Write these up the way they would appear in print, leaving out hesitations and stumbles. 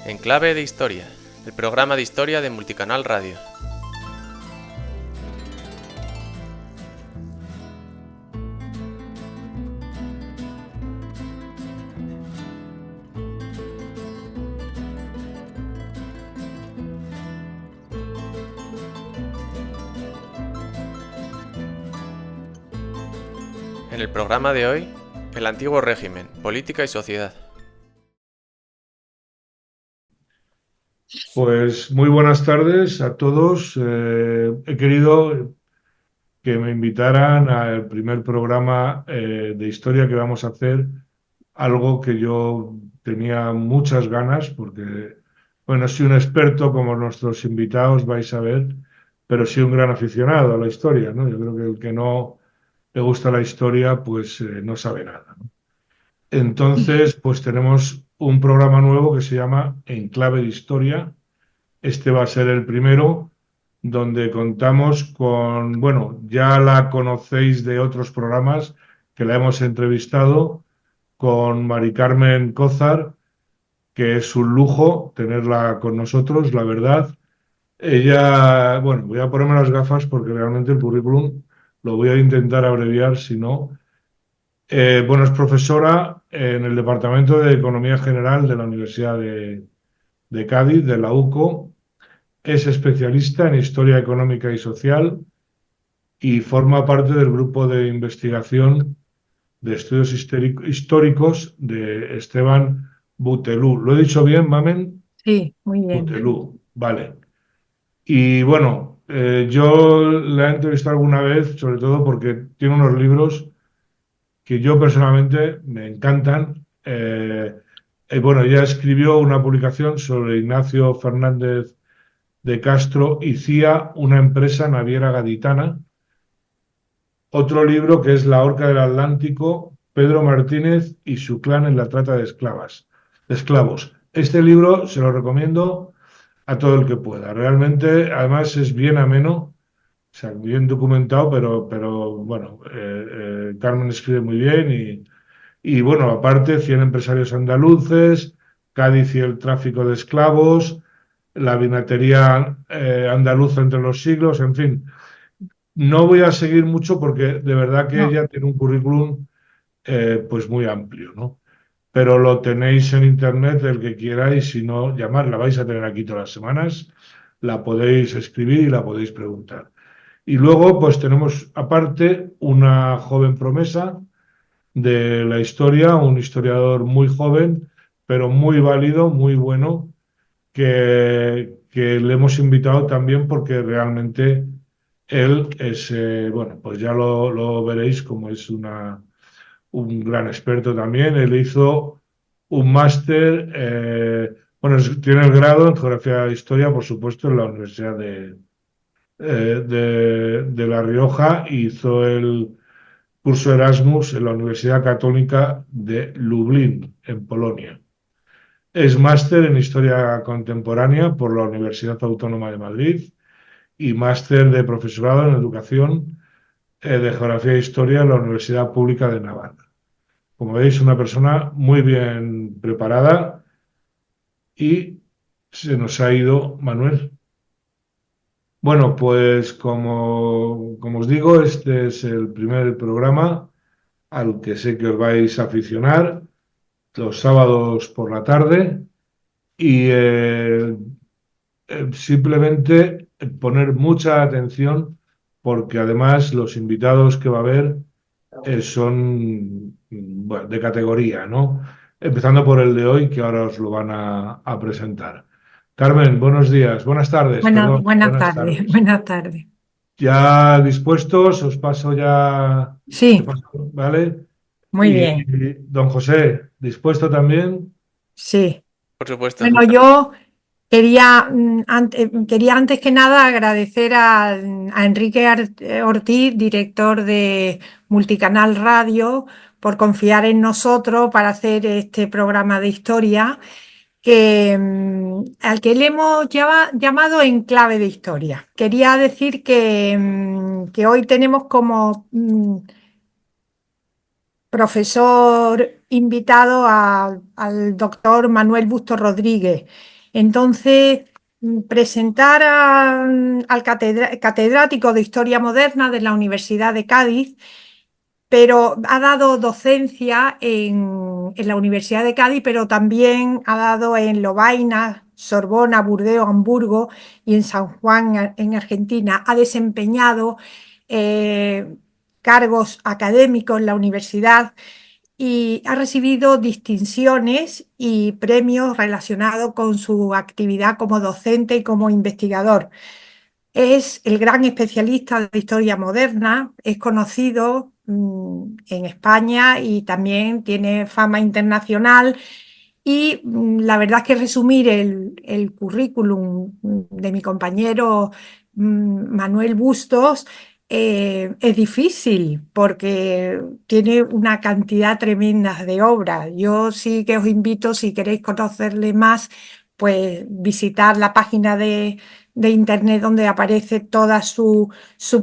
En Clave de Historia, el programa de historia de Multicanal Radio. En el programa de hoy, el antiguo régimen, política y sociedad. Pues muy buenas tardes a todos. He querido que me invitaran al primer programa de historia que vamos a hacer, algo que yo tenía muchas ganas, porque, bueno, soy un experto como nuestros invitados vais a ver, pero soy un gran aficionado a la historia, ¿no? Yo creo que el que no le gusta la historia, pues no sabe nada, ¿no? Entonces, pues tenemos un programa nuevo que se llama En Clave de Historia. Este va a ser el primero donde contamos con, bueno, ya la conocéis de otros programas que la hemos entrevistado con Mari Carmen Cózar, que es un lujo tenerla con nosotros, la verdad. Ella, bueno, voy a ponerme las gafas porque realmente el currículum lo voy a intentar abreviar, si no. Bueno, es profesora en el Departamento de Economía General de la Universidad de Cádiz, de la UCO. Es especialista en historia económica y social y forma parte del grupo de investigación de estudios históricos de Esteban Butelú. ¿Lo he dicho bien, Mamen? Sí, muy bien. Butelú, vale. Y bueno, yo la he entrevistado alguna vez, sobre todo porque tiene unos libros que yo personalmente me encantan. Bueno, ella escribió una publicación sobre Ignacio Fernández de Castro y CIA, una empresa naviera gaditana. Otro libro que es La Horca del Atlántico, Pedro Martínez y su clan en la trata de esclavos. Este libro se lo recomiendo a todo el que pueda. Realmente, además, es bien ameno, o sea, bien documentado, pero bueno, Carmen escribe muy bien y bueno, aparte, 100 empresarios andaluces, Cádiz y el tráfico de esclavos, la vinatería andaluza entre los siglos, en fin. No voy a seguir mucho porque de verdad que No, ella tiene un currículum pues muy amplio, ¿no? Pero lo tenéis en internet, el que quieráis, si no, llamar, la vais a tener aquí todas las semanas, la podéis escribir y la podéis preguntar. Y luego, pues tenemos aparte una joven promesa de la historia, un historiador muy joven, pero muy válido, muy bueno, que le hemos invitado también porque realmente él es, bueno, pues ya lo veréis como es un gran experto también. Él hizo un máster, bueno, tiene el grado en Geografía e Historia, por supuesto, en la Universidad de La Rioja. Hizo el curso Erasmus en la Universidad Católica de Lublin, en Polonia. Es máster en Historia Contemporánea por la Universidad Autónoma de Madrid y máster de profesorado en Educación de Geografía e Historia en la Universidad Pública de Navarra. Como veis, una persona muy bien preparada y se nos ha ido Manuel. Bueno, pues como os digo, este es el primer programa al que sé que os vais a aficionar los sábados por la tarde y simplemente poner mucha atención porque además los invitados que va a haber son bueno, de categoría, ¿no? Empezando por el de hoy, que ahora os lo van a presentar. Carmen, buenos días, buenas tardes, perdón, buenas buenas tardes, tardes. buenas tardes. Ya dispuestos, os paso ya, te Sí, paso, ¿vale? muy Y bien, don José, ¿dispuesto también? sí. Por supuesto. Bueno, yo quería antes que nada agradecer a Enrique Ortiz, director de Multicanal Radio, por confiar en nosotros para hacer este programa de historia al que le hemos llamado En Clave de Historia. Quería decir que hoy tenemos como profesor invitado al doctor Manuel Busto Rodríguez, Entonces, presentar al catedrático de Historia Moderna de la Universidad de Cádiz, pero ha dado docencia en la Universidad de Cádiz, pero también ha dado en Lovaina, Sorbona, Burdeos, Hamburgo y en San Juan, en Argentina. Ha desempeñado cargos académicos en la universidad y ha recibido distinciones y premios relacionados con su actividad como docente y como investigador. Es el gran especialista de historia moderna, es conocido en España y también tiene fama internacional. Y la verdad es que resumir el currículum de mi compañero Manuel Bustos es difícil porque tiene una cantidad tremenda de obras. Yo sí que os invito, si queréis conocerle más, pues visitar la página de internet donde aparece toda su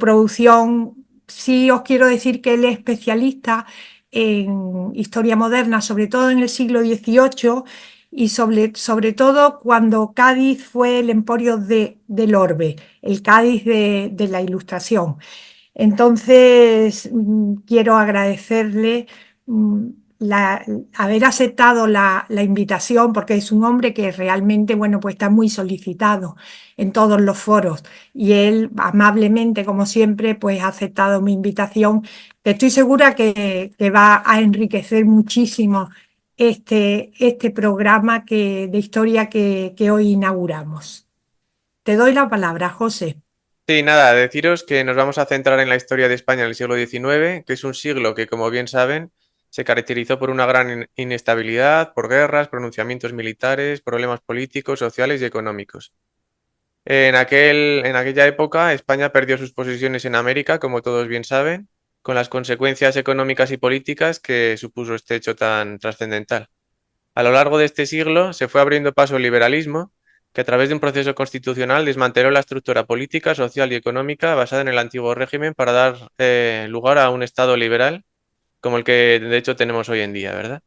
producción. Sí os quiero decir que él es especialista en historia moderna, sobre todo en el siglo XVIII y sobre todo cuando Cádiz fue el emporio del orbe, el Cádiz de la Ilustración. Entonces, quiero agradecerle haber aceptado la invitación, porque es un hombre que realmente, bueno, pues está muy solicitado en todos los foros y él amablemente, como siempre, pues ha aceptado mi invitación, que estoy segura que va a enriquecer muchísimo este programa de historia que hoy inauguramos. Te doy la palabra, José. Sí, nada, deciros que nos vamos a centrar en la historia de España en el siglo XIX, que es un siglo que, como bien saben, se caracterizó por una gran inestabilidad, por guerras, pronunciamientos militares, problemas políticos, sociales y económicos. En aquella época, España perdió sus posiciones en América, como todos bien saben, con las consecuencias económicas y políticas que supuso este hecho tan trascendental. A lo largo de este siglo se fue abriendo paso el liberalismo, que a través de un proceso constitucional desmanteló la estructura política, social y económica basada en el antiguo régimen para dar lugar a un Estado liberal, como el que de hecho tenemos hoy en día, ¿verdad?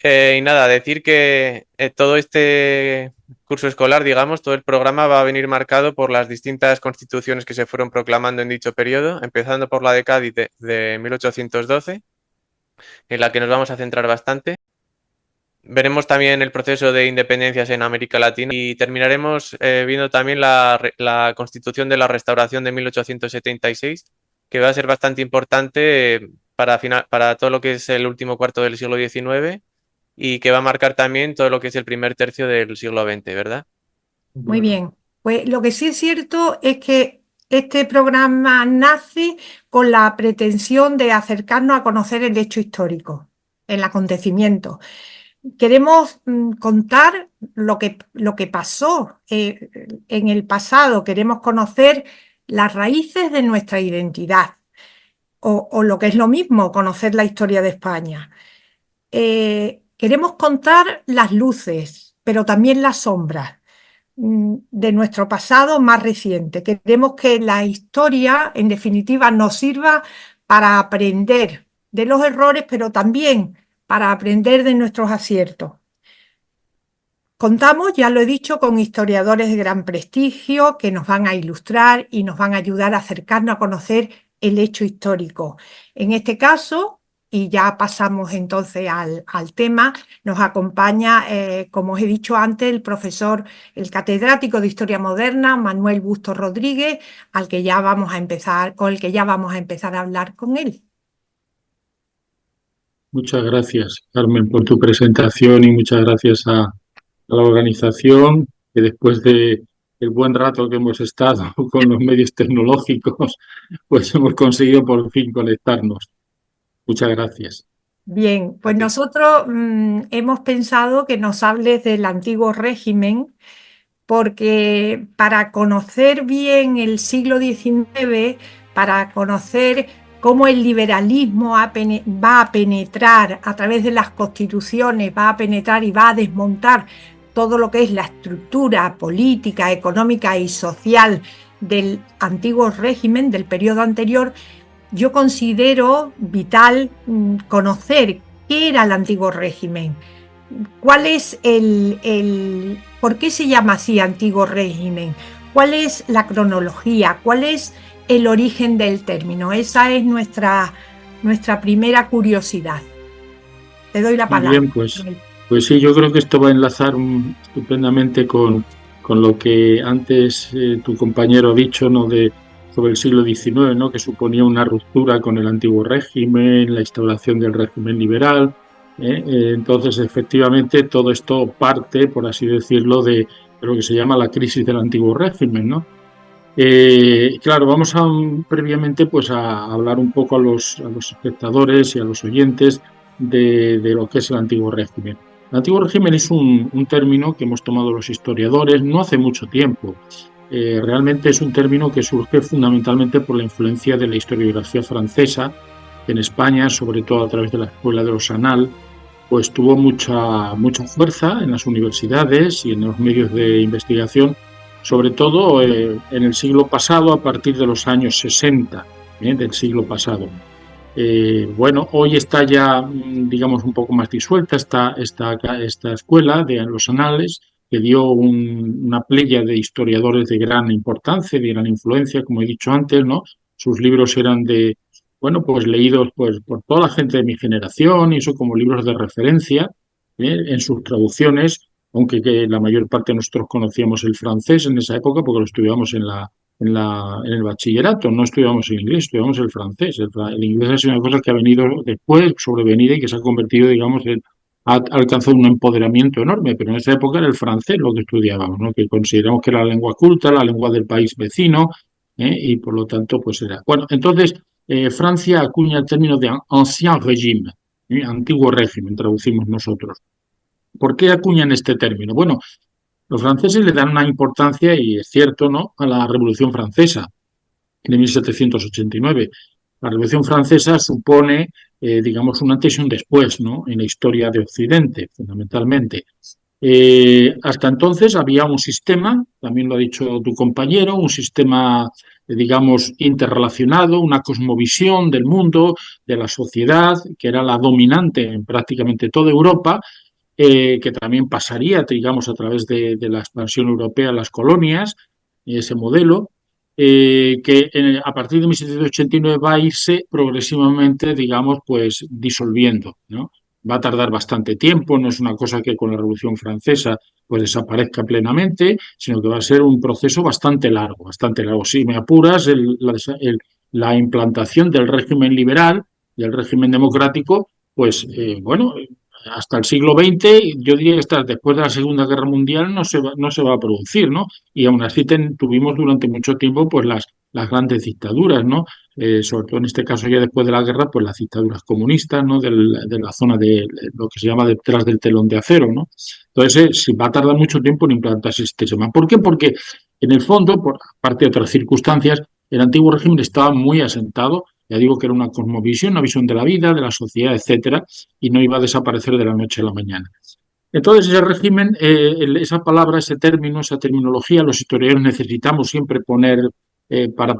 Y nada, decir que todo este curso escolar, digamos, todo el programa va a venir marcado por las distintas constituciones que se fueron proclamando en dicho periodo, empezando por la de Cádiz de 1812, en la que nos vamos a centrar bastante. Veremos también el proceso de independencias en América Latina y terminaremos viendo también la Constitución de la Restauración de 1876, que va a ser bastante importante para todo lo que es el último cuarto del siglo XIX y que va a marcar también todo lo que es el primer tercio del siglo XX, ¿verdad? Muy bien. Pues lo que sí es cierto es que este programa nace con la pretensión de acercarnos a conocer el hecho histórico, el acontecimiento. Queremos contar lo que pasó en el pasado, queremos conocer las raíces de nuestra identidad, o lo que es lo mismo, conocer la historia de España. Queremos contar las luces, pero también las sombras de nuestro pasado más reciente. Queremos que la historia, en definitiva, nos sirva para aprender de los errores, pero también para aprender de nuestros aciertos. Contamos, ya lo he dicho, con historiadores de gran prestigio que nos van a ilustrar y nos van a ayudar a acercarnos a conocer el hecho histórico. En este caso, y ya pasamos entonces al tema, nos acompaña, como os he dicho antes, el catedrático de Historia Moderna, Manuel Bustos Rodríguez, con el que ya vamos a empezar a hablar con él. Muchas gracias, Carmen, por tu presentación y muchas gracias a la organización, que después de el buen rato que hemos estado con los medios tecnológicos, pues hemos conseguido por fin conectarnos. Muchas gracias. Bien, pues nosotros hemos pensado que nos hables del antiguo régimen, porque para conocer bien el siglo XIX, para conocer cómo el liberalismo va a penetrar a través de las constituciones, va a penetrar y va a desmontar todo lo que es la estructura política, económica y social del antiguo régimen, del periodo anterior, yo considero vital conocer qué era el antiguo régimen. ¿cuál es por qué se llama así antiguo régimen? ¿Cuál es la cronología? ¿Cuál es el origen del término? Esa es nuestra primera curiosidad. Te doy la Muy palabra. bien, pues sí, yo creo que esto va a enlazar estupendamente con lo que antes tu compañero ha dicho, ¿no? Sobre el siglo XIX, ¿no? Que suponía una ruptura con el antiguo régimen, la instauración del régimen liberal. Entonces, efectivamente, todo esto parte, por así decirlo, de lo que se llama la crisis del antiguo régimen, ¿no? Claro, vamos previamente pues a hablar un poco a los espectadores y a los oyentes de lo que es el antiguo régimen. El antiguo régimen es un término que hemos tomado los historiadores no hace mucho tiempo. Realmente es un término que surge fundamentalmente por la influencia de la historiografía francesa, que en España, sobre todo a través de la escuela de los Annales, pues tuvo mucha fuerza en las universidades y en los medios de investigación, sobre todo en el siglo pasado, a partir de los años 60 del siglo pasado. Bueno, hoy está ya, digamos, un poco más disuelta esta escuela de los Anales, que dio una playa de historiadores de gran importancia, de gran influencia, como he dicho antes, ¿no? Sus libros eran bueno, pues leídos pues, por toda la gente de mi generación y eso como libros de referencia en sus traducciones, aunque que la mayor parte de nosotros conocíamos el francés en esa época porque lo estudiamos en el bachillerato, no estudiamos el inglés, estudiamos el francés. El inglés es una cosa que ha venido después, sobrevenida y que se ha convertido, digamos, ha alcanzado un empoderamiento enorme, pero en esa época era el francés lo que estudiábamos, ¿no? Que consideramos que era la lengua culta, la lengua del país vecino, y por lo tanto, pues era. Bueno, entonces, Francia acuña el término de ancien régime, antiguo régimen, traducimos nosotros. ¿Por qué acuñan este término? Bueno, los franceses le dan una importancia, y es cierto, ¿no?, a la Revolución Francesa de 1789. La Revolución Francesa supone, digamos, un antes y un después, ¿no?, en la historia de Occidente, fundamentalmente. Hasta entonces había un sistema, también lo ha dicho tu compañero, un sistema, digamos, interrelacionado, una cosmovisión del mundo, de la sociedad, que era la dominante en prácticamente toda Europa, que también pasaría, digamos, a través de la expansión europea a las colonias, ese modelo, que a partir de 1789 va a irse progresivamente, digamos, pues disolviendo, ¿no? Va a tardar bastante tiempo, no es una cosa que con la Revolución Francesa pues desaparezca plenamente, sino que va a ser un proceso bastante largo, bastante largo. Si me apuras, la implantación del régimen liberal y el régimen democrático, pues bueno, hasta el siglo XX, yo diría que hasta después de la Segunda Guerra Mundial no se va a producir, ¿no? Y aún así tuvimos durante mucho tiempo pues las grandes dictaduras, ¿no? Sobre todo en este caso ya después de la guerra, pues las dictaduras comunistas, ¿no? De la zona de lo que se llama detrás del telón de acero, ¿no? Entonces, sí, va a tardar mucho tiempo en implantarse este sistema. ¿Por qué? Porque en el fondo, por parte de otras circunstancias, el antiguo régimen estaba muy asentado. Ya digo que era una cosmovisión, una visión de la vida, de la sociedad, etcétera, y no iba a desaparecer de la noche a la mañana. Entonces, ese régimen, esa palabra, ese término, esa terminología, los historiadores necesitamos siempre poner para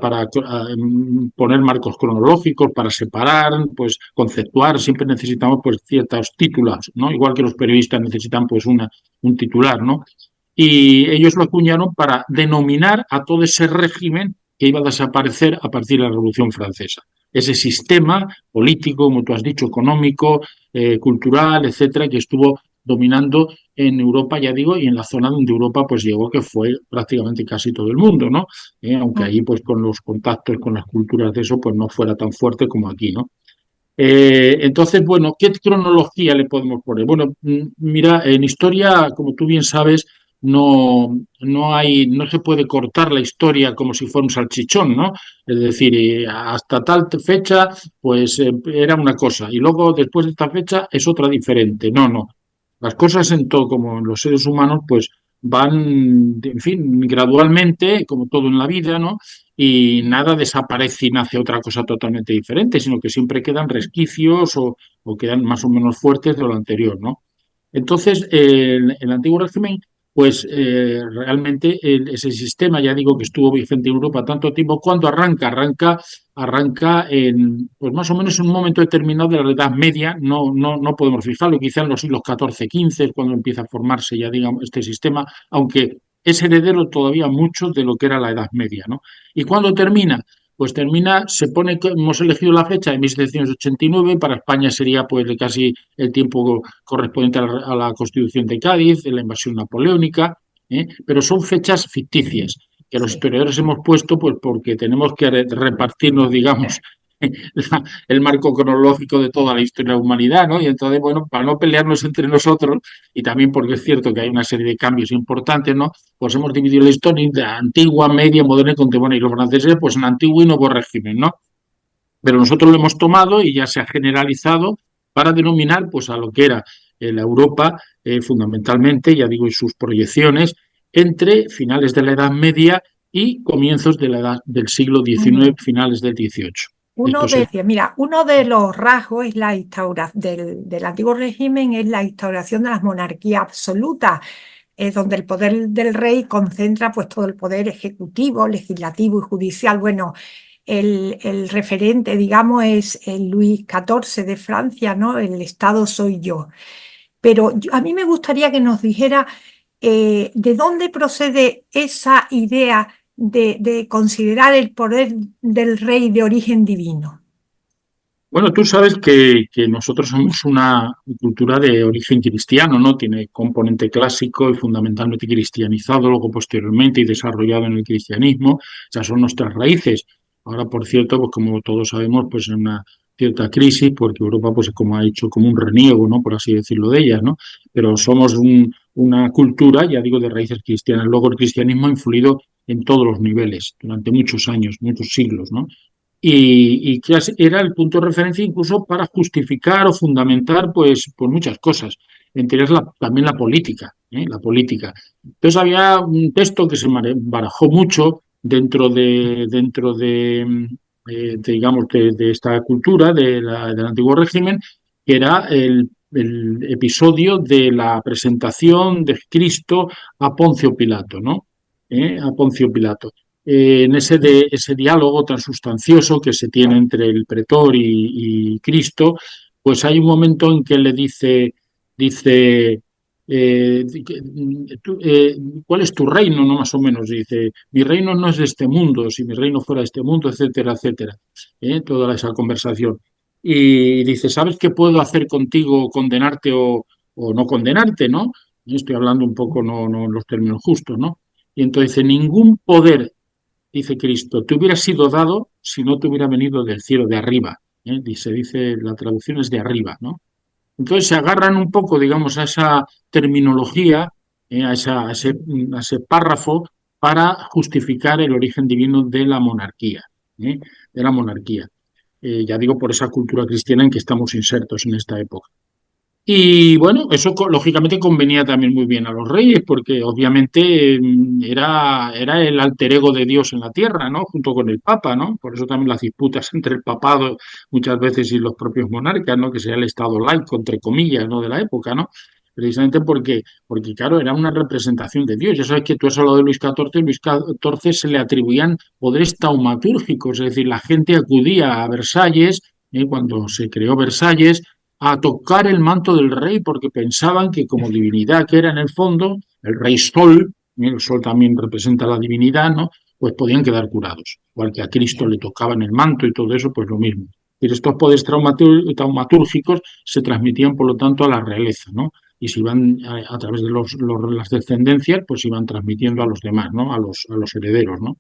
poner marcos cronológicos, para separar, pues conceptuar, siempre necesitamos pues ciertos títulos, ¿no? Igual que los periodistas necesitan pues un titular, ¿no? Y ellos lo acuñaron para denominar a todo ese régimen que iba a desaparecer a partir de la Revolución Francesa. Ese sistema político, como tú has dicho, económico, cultural, etcétera, que estuvo dominando en Europa, ya digo, y en la zona donde Europa pues llegó, que fue prácticamente casi todo el mundo, ¿no? Aunque ahí pues con los contactos con las culturas de eso pues no fuera tan fuerte como aquí, ¿no? Entonces, bueno, ¿qué cronología le podemos poner? Bueno, mira, en historia, como tú bien sabes, no se puede cortar la historia como si fuera un salchichón, ¿no? Es decir, hasta tal fecha, pues era una cosa, y luego después de esta fecha es otra diferente. No, no. Las cosas en todo, como en los seres humanos, pues van, en fin, gradualmente, como todo en la vida, ¿no? Y nada desaparece y nace otra cosa totalmente diferente, sino que siempre quedan resquicios o quedan más o menos fuertes de lo anterior, ¿no? Entonces, el antiguo régimen pues realmente ese sistema, ya digo que estuvo vigente en Europa tanto tiempo, ¿cuándo arranca? Arranca en, pues más o menos en un momento determinado de la Edad Media, no podemos fijarlo, quizá en los siglos XIV-XV es cuando empieza a formarse ya, digamos, este sistema, aunque es heredero todavía mucho de lo que era la Edad Media, ¿no? ¿Y cuándo termina? Pues termina, se pone, hemos elegido la fecha de 1789, para España sería pues casi el tiempo correspondiente a la Constitución de Cádiz, de la invasión napoleónica, pero son fechas ficticias que los Sí. historiadores hemos puesto pues porque tenemos que repartirnos, digamos, el marco cronológico de toda la historia de la humanidad, ¿no? Y entonces, bueno, para no pelearnos entre nosotros, y también porque es cierto que hay una serie de cambios importantes, ¿no? Pues hemos dividido la historia en antigua, media, moderna y contemporánea. Y los franceses, pues en antiguo y nuevo régimen, ¿no? Pero nosotros lo hemos tomado y ya se ha generalizado para denominar pues a lo que era la Europa fundamentalmente, ya digo, y sus proyecciones entre finales de la Edad Media y comienzos de la edad del siglo XIX, finales del XVIII. Esto es Mira, uno de los rasgos es del antiguo régimen es la instauración de las monarquías absolutas, donde el poder del rey concentra pues todo el poder ejecutivo, legislativo y judicial. Bueno, el referente, digamos, es el Luis XIV de Francia, ¿no? El Estado soy yo. Pero a mí me gustaría que nos dijera de dónde procede esa idea de considerar el poder del rey de origen divino. Bueno, tú sabes que nosotros somos una cultura de origen cristiano, ¿no? Tiene componente clásico y fundamentalmente cristianizado, luego posteriormente y desarrollado en el cristianismo. Esas son nuestras raíces. Ahora, por cierto, pues como todos sabemos, pues en una cierta crisis, porque Europa, pues como ha hecho como un reniego, ¿no? Por así decirlo, de ellas, ¿no? Pero somos una cultura, ya digo, de raíces cristianas. Luego el cristianismo ha influido en todos los niveles durante muchos años, muchos siglos, ¿no? Y que era el punto de referencia incluso para justificar o fundamentar pues muchas cosas, entre ellas también la política, la política. Entonces había un texto que se barajó mucho digamos, de esta cultura del antiguo régimen, que era el episodio de la presentación de Cristo a Poncio Pilato, ¿no? A Poncio Pilato en ese diálogo tan sustancioso que se tiene entre el pretor y Cristo, pues hay un momento en que le dice eh, ¿cuál es tu reino? No, más o menos dice, mi reino no es de este mundo, si mi reino fuera de este mundo, etcétera, etcétera. Toda esa conversación. Y dice, ¿sabes qué puedo hacer contigo, condenarte o no condenarte, ¿no? Estoy hablando un poco no en los términos justos, ¿no? Y entonces dice, ningún poder dice Cristo, te hubiera sido dado si no te hubiera venido del cielo de arriba. Dice, la traducción es de arriba, ¿no? Entonces se agarran un poco, digamos, a esa terminología, a ese párrafo para justificar el origen divino de la monarquía, de la monarquía. Ya digo, por esa cultura cristiana en que estamos insertos en esta época. Y bueno, eso lógicamente convenía también muy bien a los reyes, porque obviamente era el alter ego de Dios en la tierra, ¿no? Junto con el Papa, ¿no? Por eso también las disputas entre el papado muchas veces y los propios monarcas, ¿no? Que sería el estado laico, entre comillas, ¿no? De la época, ¿no? Precisamente porque claro, era una representación de Dios. Ya sabes que tú has hablado de Luis XIV, Luis XIV se le atribuían poderes taumatúrgicos, es decir, la gente acudía a Versalles, cuando se creó Versalles, a tocar el manto del rey porque pensaban que como divinidad que era en el fondo, el rey Sol, el Sol también representa la divinidad, ¿no? Pues podían quedar curados. Igual que a Cristo le tocaban el manto y todo eso, pues lo mismo. Y estos poderes taumatúrgicos se transmitían, por lo tanto, a la realeza, ¿no? Y se iban, a través de las descendencias, pues iban transmitiendo a los demás, ¿no? A los herederos, ¿no?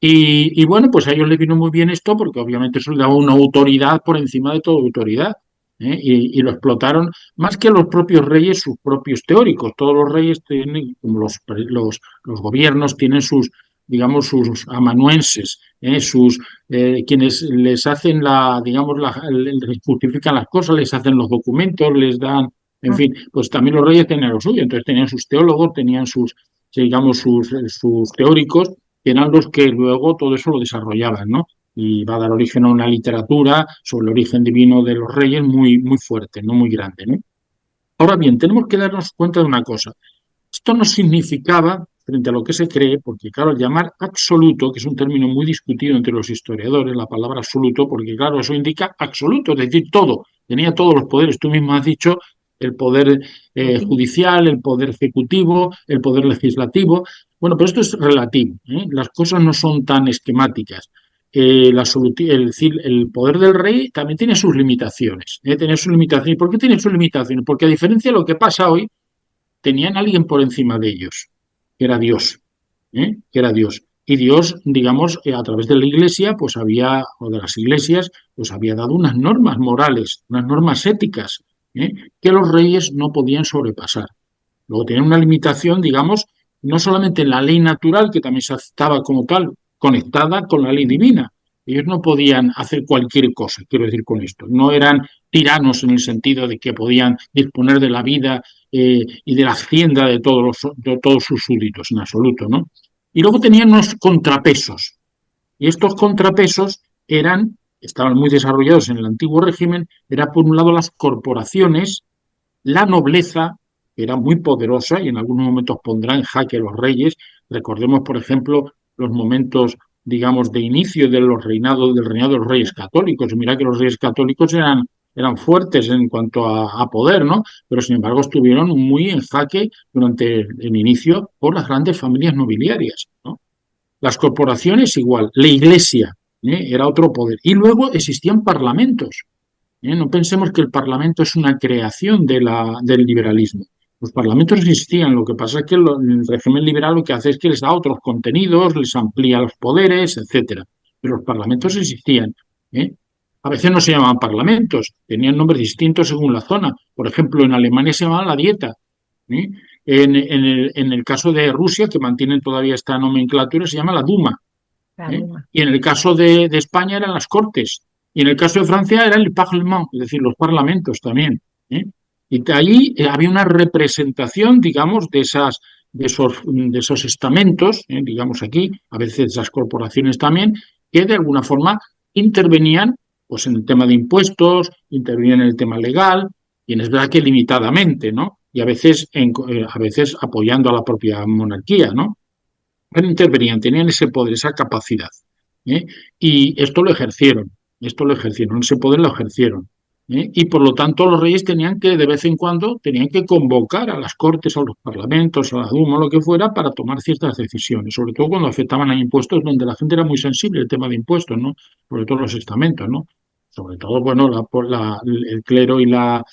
Y bueno, pues a ellos les vino muy bien esto porque obviamente eso le daba una autoridad por encima de toda autoridad. Y lo explotaron más que los propios reyes, sus propios teóricos. Todos los reyes tienen, como los gobiernos tienen sus, digamos, sus amanuenses, quienes les hacen digamos, les justifican las cosas, les hacen los documentos, les dan, en fin, pues también los reyes tenían lo suyo. Entonces tenían sus teólogos, tenían digamos, sus teóricos que eran los que luego todo eso lo desarrollaban, ¿no? Y va a dar origen a una literatura sobre el origen divino de los reyes muy, muy fuerte, no muy grande, ¿no? Ahora bien, tenemos que darnos cuenta de una cosa. Esto no significaba, frente a lo que se cree, porque claro, llamar absoluto, que es un término muy discutido entre los historiadores, la palabra absoluto, porque claro, eso indica absoluto, es decir, todo, tenía todos los poderes. Tú mismo has dicho el poder judicial, el poder ejecutivo, el poder legislativo. Bueno, pero esto es relativo, ¿eh? Las cosas no son tan esquemáticas. El poder del rey también tiene sus limitaciones. Tiene sus limitaciones. ¿Por qué tiene sus limitaciones? Porque a diferencia de lo que pasa hoy, tenían a alguien por encima de ellos, que era Dios, que era Dios. Y Dios, digamos, a través de la Iglesia, pues había, o de las iglesias, pues había dado unas normas morales, unas normas éticas, que los reyes no podían sobrepasar. Luego tenían una limitación, digamos, no solamente en la ley natural, que también se aceptaba como tal, conectada con la ley divina. Ellos no podían hacer cualquier cosa, quiero decir con esto. No eran tiranos en el sentido de que podían disponer de la vida y de la hacienda de todos sus súbditos, en absoluto, ¿no? Y luego tenían unos contrapesos. Y estos contrapesos estaban muy desarrollados en el antiguo régimen, era por un lado las corporaciones, la nobleza, que era muy poderosa y en algunos momentos pondrá en jaque a los reyes. Recordemos, por ejemplo, los momentos, digamos, de inicio del reinado de los reyes católicos. Mira que los reyes católicos eran fuertes en cuanto a poder, ¿no? Pero sin embargo estuvieron muy en jaque durante el inicio por las grandes familias nobiliarias, ¿no? Las corporaciones igual, la iglesia era otro poder. Y luego existían parlamentos. No pensemos que el Parlamento es una creación del liberalismo. Los parlamentos existían, lo que pasa es que el régimen liberal lo que hace es que les da otros contenidos, les amplía los poderes, etcétera. Pero los parlamentos existían. ¿eh? A veces no se llamaban parlamentos, tenían nombres distintos según la zona. Por ejemplo, en Alemania se llamaban la Dieta. ¿eh? En el caso de Rusia, que mantienen todavía esta nomenclatura, se llama la Duma. Y en el caso de España eran las Cortes. Y en el caso de Francia era el Parlement, es decir, los parlamentos también. ¿eh? Y de allí había una representación, digamos, de esos estamentos, digamos aquí, a veces esas corporaciones también, que de alguna forma intervenían pues, en el tema de impuestos, intervenían en el tema legal, y es verdad que limitadamente, ¿no? Y a veces apoyando a la propia monarquía, ¿no? Pero intervenían, tenían ese poder, esa capacidad. ¿eh? Y esto lo ejercieron, ese poder lo ejercieron. Y por lo tanto los reyes tenían que, de vez en cuando, tenían que convocar a las cortes, a los parlamentos, a la Duma, lo que fuera, para tomar ciertas decisiones, sobre todo cuando afectaban a impuestos, donde la gente era muy sensible al tema de impuestos, ¿no? Sobre todo los estamentos, ¿no? Sobre todo, bueno, el clero y la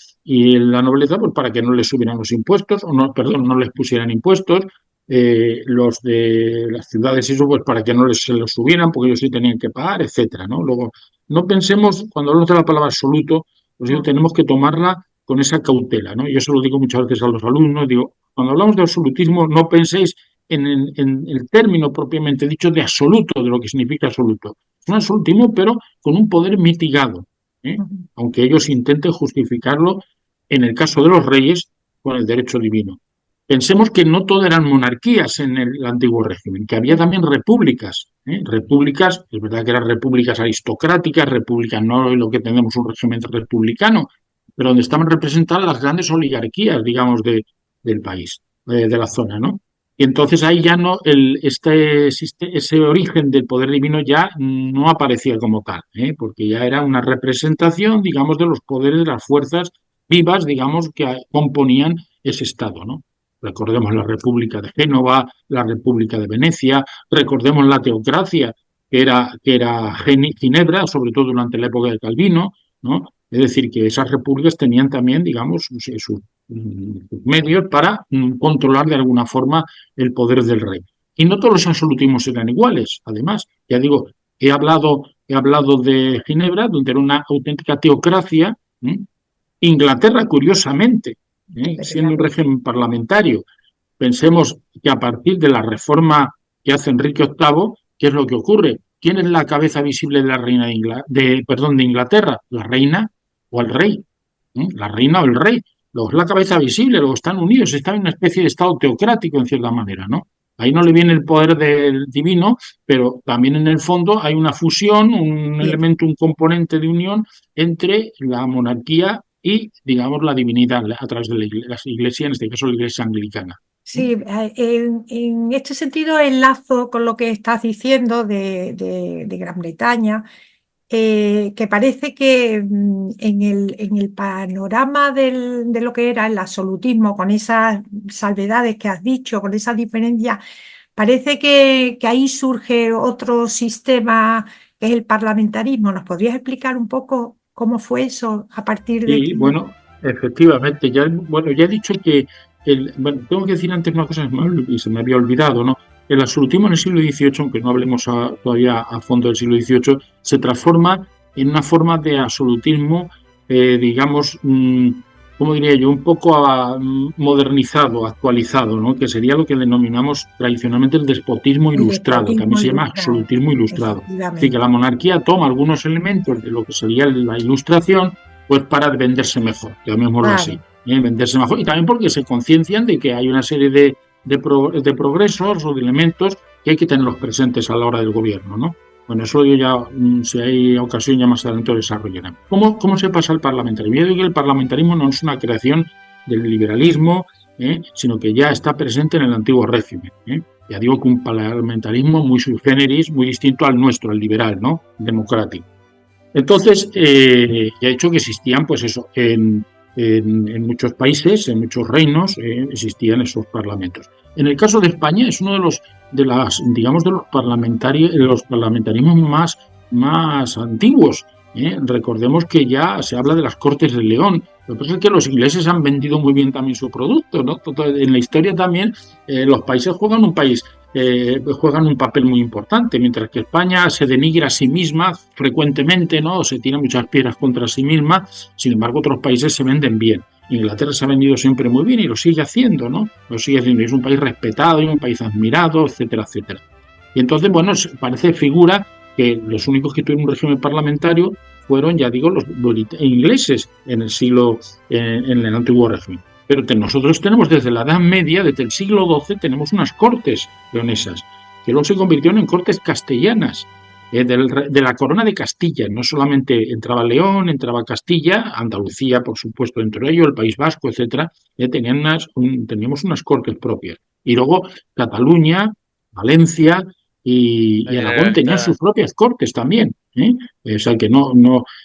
nobleza, pues para que no les subieran los impuestos, o no, perdón, no les pusieran impuestos, los de las ciudades y eso, pues para que no se los subieran, porque ellos sí tenían que pagar, etcétera, ¿no? Luego, no pensemos, cuando hablamos de la palabra absoluto, pues tenemos que tomarla con esa cautela, ¿no? Yo se lo digo muchas veces a los alumnos, digo, cuando hablamos de absolutismo, no penséis en el término propiamente dicho de absoluto, de lo que significa absoluto. Es un absolutismo, pero con un poder mitigado, ¿eh? Aunque ellos intenten justificarlo, en el caso de los reyes, con el derecho divino. Pensemos que no todo eran monarquías en el antiguo régimen, que había también repúblicas. Repúblicas, es verdad que eran repúblicas aristocráticas, repúblicas no lo que tenemos un régimen republicano, pero donde estaban representadas las grandes oligarquías, digamos, del país, de la zona, ¿no? Y entonces ahí ya no, ese origen del poder divino ya no aparecía como tal, porque ya era una representación, digamos, de los poderes de las fuerzas vivas, digamos, que componían ese Estado, ¿no? Recordemos la República de Génova, la República de Venecia, recordemos la teocracia, que era Ginebra, sobre todo durante la época de Calvino, ¿no? Es decir, que esas repúblicas tenían también, digamos, sus medios para controlar de alguna forma el poder del rey. Y no todos los absolutismos eran iguales, además. Ya digo, he hablado de Ginebra, donde era una auténtica teocracia. Inglaterra, curiosamente, siendo un régimen parlamentario, pensemos que a partir de la reforma que hace Enrique VIII, ¿qué es lo que ocurre? ¿Quién es la cabeza visible de la reina de Inglaterra? ¿La reina o el rey? La reina o el rey. Luego es la cabeza visible, luego están unidos, están en una especie de estado teocrático en cierta manera, ¿no? Ahí no le viene el poder del divino, pero también en el fondo hay una fusión, un elemento, un componente de unión entre la monarquía y, digamos, la divinidad a través de la iglesia, en este caso la iglesia anglicana. Sí, en este sentido enlazo con lo que estás diciendo de Gran Bretaña, que parece que en el panorama de lo que era el absolutismo, con esas salvedades que has dicho, con esas diferencias, parece que ahí surge otro sistema que es el parlamentarismo. ¿Nos podrías explicar un poco cómo fue eso a partir de Y que... bueno, efectivamente, ya he dicho que bueno, tengo que decir antes una cosa y se me había olvidado, ¿no? El absolutismo en el siglo XVIII, aunque no hablemos todavía a fondo del siglo XVIII, se transforma en una forma de absolutismo, digamos, ¿cómo diría yo? Un poco modernizado, actualizado, ¿no? Que sería lo que denominamos tradicionalmente el despotismo El ilustrado, también despotismo se llama ilustrado, absolutismo ilustrado. Es decir, que la efectivamente. monarquía toma algunos elementos de lo que sería la ilustración pues para venderse mejor, llamémoslo así, Claro, venderse mejor. Y también porque se conciencian de que hay una serie de progresos o de elementos que hay que tenerlos presentes a la hora del gobierno, ¿no? Bueno, eso yo ya, si hay ocasión, ya más adelante lo desarrollaremos. ¿Cómo se pasa al parlamentarismo? Yo digo que el parlamentarismo no es una creación del liberalismo, sino que ya está presente en el antiguo régimen. Ya digo que un parlamentarismo muy sui generis, muy distinto al nuestro, al liberal, ¿no? Democrático. Entonces, ya he dicho que existían, pues eso, en muchos países, en muchos reinos, existían esos parlamentos. En el caso de España es uno digamos, de los parlamentarismos más antiguos. Recordemos que ya se habla de las Cortes de León. Lo que pasa es que los ingleses han vendido muy bien también su producto, ¿no? En la historia también los países juegan un papel muy importante, mientras que España se denigra a sí misma frecuentemente, ¿no? Se tira muchas piedras contra sí misma, sin embargo otros países se venden bien. Inglaterra se ha vendido siempre muy bien y lo sigue haciendo, ¿no? Lo sigue haciendo. Es un país respetado y un país admirado, etcétera, etcétera. Y entonces, bueno, parece figura que los únicos que tuvieron un régimen parlamentario fueron, ya digo, los ingleses en en el antiguo régimen. Pero nosotros tenemos desde la Edad Media, desde el siglo XII, tenemos unas cortes leonesas, que luego se convirtieron en cortes castellanas, de la corona de Castilla. No solamente entraba León, entraba Castilla, Andalucía, por supuesto, dentro de ello, el País Vasco, etcétera, teníamos unas cortes propias. Y luego Cataluña, Valencia La y Aragón tenían sus Generalitat. propias cortes también. O sea que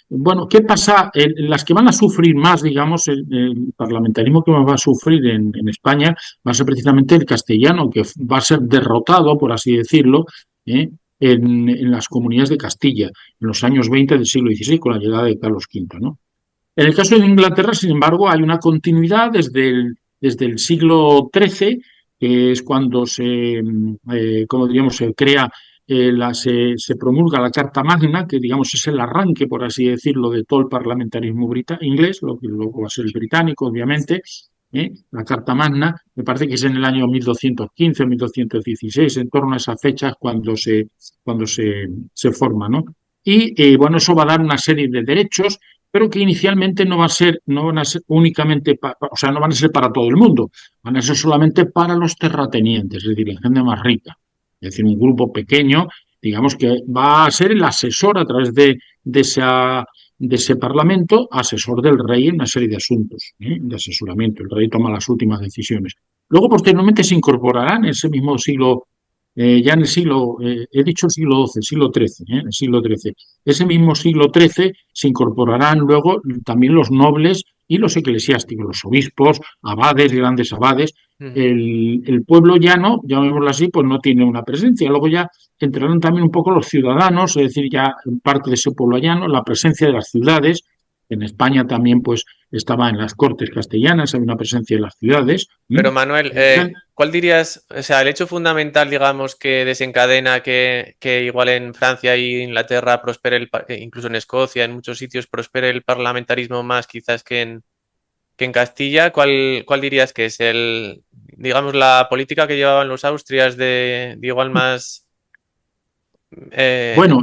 bueno, ¿qué pasa? Las que van a sufrir más, digamos, el parlamentarismo que más va a sufrir en España va a ser precisamente el castellano, que va a ser derrotado, por así decirlo, ¿eh? En las comunidades de Castilla, en los años 20 del siglo XVI, con la llegada de Carlos V, ¿no? En el caso de Inglaterra, sin embargo, hay una continuidad desde el siglo XIII, que es cuando como diríamos, se crea, se promulga la Carta Magna, que digamos es el arranque, por así decirlo, de todo el parlamentarismo inglés, lo que luego va a ser el británico, obviamente. La Carta Magna, me parece que es en el año 1215 o 1216, en torno a esas fechas cuando se forma, ¿no? Y bueno, eso va a dar una serie de derechos, pero que inicialmente no van a ser únicamente, o sea, no van a ser para todo el mundo, van a ser solamente para los terratenientes, es decir, la gente más rica. Es decir, un grupo pequeño, digamos, que va a ser el asesor a través de ese parlamento, asesor del rey en una serie de asuntos, de asesoramiento. El rey toma las últimas decisiones. Luego, posteriormente, se incorporarán en ese mismo siglo, ya en el siglo, he dicho el siglo XII, siglo XIII, el siglo XIII. Ese mismo siglo XIII se incorporarán luego también los nobles y los eclesiásticos, los obispos, abades, grandes abades. El pueblo llano, llamémoslo así, pues no tiene una presencia. Luego ya entrarán también un poco los ciudadanos, es decir, ya parte de ese pueblo llano, la presencia de las ciudades. En España también, pues, estaba en las Cortes castellanas, hay una presencia de las ciudades. Pero Manuel, ¿cuál dirías, o sea, el hecho fundamental, digamos, que desencadena que igual en Francia e Inglaterra prospere incluso en Escocia, en muchos sitios prospere el parlamentarismo más quizás que en Castilla? ¿Cuál dirías que es digamos, la política que llevaban los Austrias de igual más Bueno,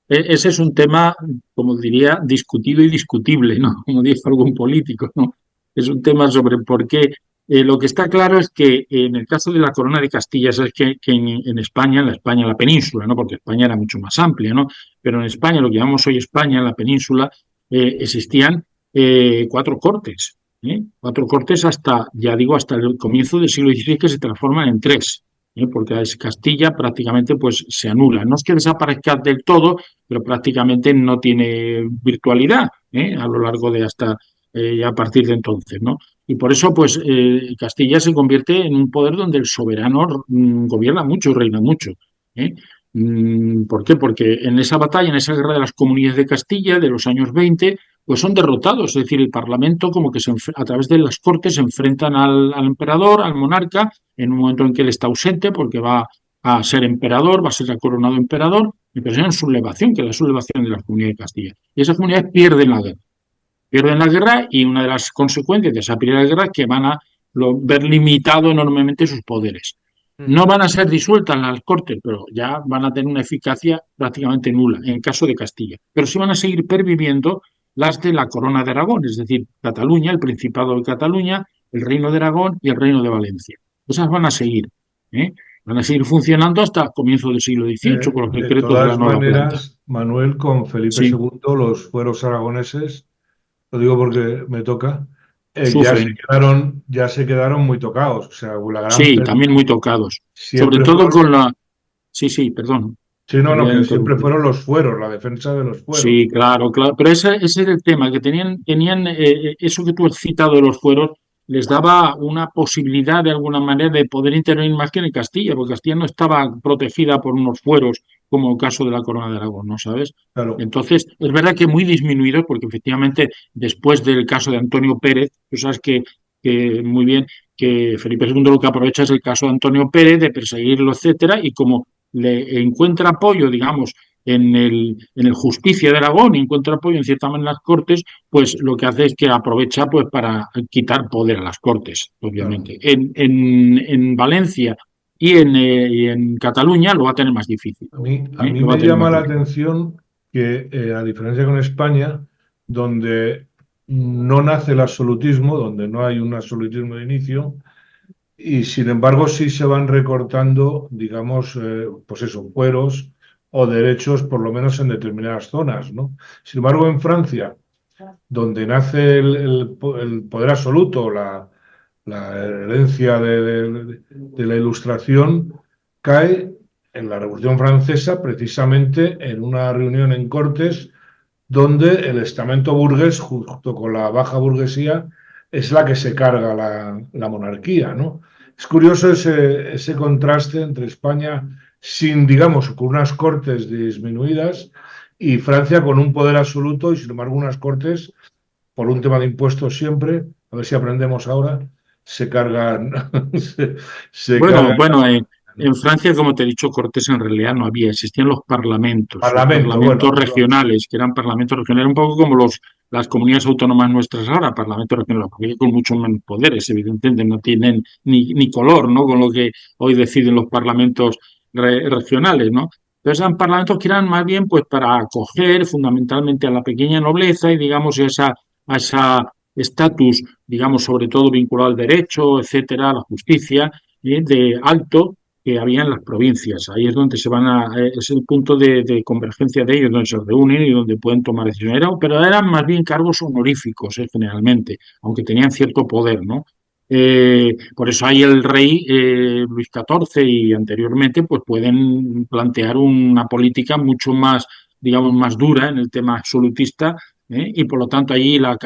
ese es un tema, como diría, discutido y discutible, ¿no? Como dice algún político, ¿no? Es un tema sobre por qué. Lo que está claro es que en el caso de la Corona de Castilla, es que en España, en la península, ¿no? Porque España era mucho más amplia, ¿no? Pero en España, lo que llamamos hoy España, en la península, existían 4 cortes. Cuatro cortes hasta, ya digo, hasta el comienzo del siglo XVI, que se transforman en tres, porque Castilla prácticamente pues se anula. No es que desaparezca del todo, pero prácticamente no tiene virtualidad a lo largo de hasta ya a partir de entonces, ¿no? Y por eso, pues, Castilla se convierte en un poder donde el soberano gobierna mucho, reina mucho. ¿eh? ¿Por qué? Porque en esa batalla, en esa guerra de las comunidades de Castilla de los años 20, pues son derrotados. Es decir, el Parlamento, como que a través de las Cortes, se enfrentan al emperador, al monarca, en un momento en que él está ausente, porque va a ser emperador, va a ser coronado emperador, y presionan sublevación, que es la sublevación de la comunidad de Castilla. Y esas comunidades pierden la guerra. Pierden la guerra y una de las consecuencias de esa pérdida de la guerra es que van a ver limitado enormemente sus poderes. No van a ser disueltas las Cortes, pero ya van a tener una eficacia prácticamente nula en el caso de Castilla. Pero sí van a seguir perviviendo las de la Corona de Aragón, es decir, Cataluña, el Principado de Cataluña, el Reino de Aragón y el Reino de Valencia. Esas van a seguir, ¿eh? Van a seguir funcionando hasta el comienzo del siglo XVIII con los De decretos de la todas nueva planta. maneras, Manuel, con Felipe Sí, II, los fueros aragoneses, lo digo porque me toca, sufren. ya se quedaron muy tocados. O sea, la gran Sí, pérdida también muy tocados. Sobre siempre todo fueron, con la... Sí, sí, perdón, sí, no, no, había que siempre interrumpido. fueron los fueros, la defensa de los fueros. Sí, claro, claro. Pero ese era el tema, que tenían eso que tú has citado de los fueros, les daba una posibilidad de alguna manera de poder intervenir más que en Castilla, porque Castilla no estaba protegida por unos fueros, como el caso de la Corona de Aragón, ¿no sabes? Claro, Entonces, es verdad que muy disminuidos, porque efectivamente después del caso de Antonio Pérez, tú sabes que muy bien que Felipe II lo que aprovecha es el caso de Antonio Pérez, de perseguirlo, etcétera, y como le encuentra apoyo, digamos, en el Justicia de Aragón y encuentra apoyo en cierta manera en las Cortes, pues lo que hace es que aprovecha pues para quitar poder a las Cortes, claro. obviamente. En Valencia y en Cataluña lo va a tener más difícil. A mí Lo va a me tener llama más la difícil. atención que, a diferencia con España, donde no nace el absolutismo, donde no hay un absolutismo de inicio, y sin embargo sí se van recortando, digamos, pues eso, fueros o derechos, por lo menos en determinadas zonas, ¿no? Sin embargo, en Francia, donde nace el poder absoluto, la herencia de la Ilustración, cae en la Revolución Francesa precisamente en una reunión en Cortes donde el estamento burgués, junto con la baja burguesía, es la que se carga la monarquía, ¿no? Es curioso ese contraste entre España sin, digamos, con unas cortes disminuidas y Francia con un poder absoluto y, sin embargo, unas cortes, por un tema de impuestos siempre, a ver si aprendemos ahora, se cargan, se Bueno, cargan, bueno, en ¿no? Francia, como te he dicho, Cortes en realidad no había, existían los Parlamento, parlamentos bueno, perdón. regionales, que eran parlamentos regionales, un poco como las comunidades autónomas nuestras ahora, parlamentos regionales, porque con mucho menos poderes, evidentemente, no tienen ni color, ¿no? Con lo que hoy deciden los parlamentos regionales, ¿no? Entonces eran parlamentos que eran más bien pues para acoger fundamentalmente a la pequeña nobleza y digamos a esa estatus, digamos, sobre todo vinculado al derecho, etcétera, a la justicia, de alto que había en las provincias. Ahí es donde es el punto de convergencia de ellos, donde se reúnen y donde pueden tomar decisiones. Pero eran más bien cargos honoríficos, generalmente, aunque tenían cierto poder, ¿no? Por eso ahí el rey Luis XIV y anteriormente pues pueden plantear una política mucho más, digamos, más dura en el tema absolutista, y por lo tanto allí la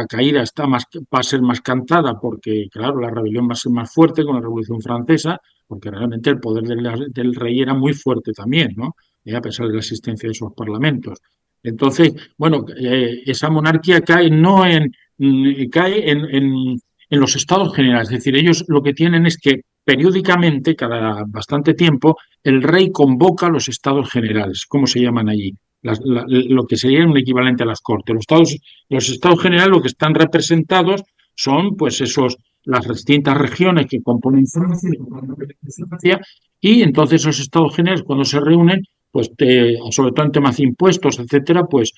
caída va a ser más cantada porque, claro, la rebelión va a ser más fuerte con la Revolución Francesa, porque realmente el poder del rey era muy fuerte también, ¿no? A pesar de la existencia de esos parlamentos. Entonces, bueno, esa monarquía cae no cae en los estados generales, es decir, ellos lo que tienen es que periódicamente, cada bastante tiempo, el rey convoca a los estados generales, ¿cómo se llaman allí? Lo que sería un equivalente a las Cortes. Los estados generales lo que están representados son pues las distintas regiones que componen Francia, y entonces esos estados generales cuando se reúnen, pues sobre todo en temas de impuestos, etcétera, pues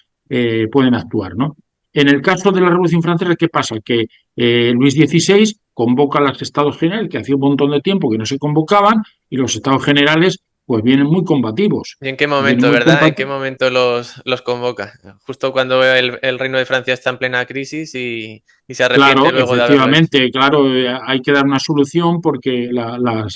pueden actuar, ¿no? En el caso de la Revolución Francesa, ¿qué pasa? Que Luis XVI convoca a los estados generales, que hacía un montón de tiempo que no se convocaban, y los estados generales pues vienen muy combativos. ¿Y en qué Vienen momento, muy verdad? ¿En qué combativos. momento los convoca? Justo cuando el Reino de Francia está en plena crisis y se arrepiente Claro, luego de haberlo hecho. efectivamente, claro, hay que dar una solución porque la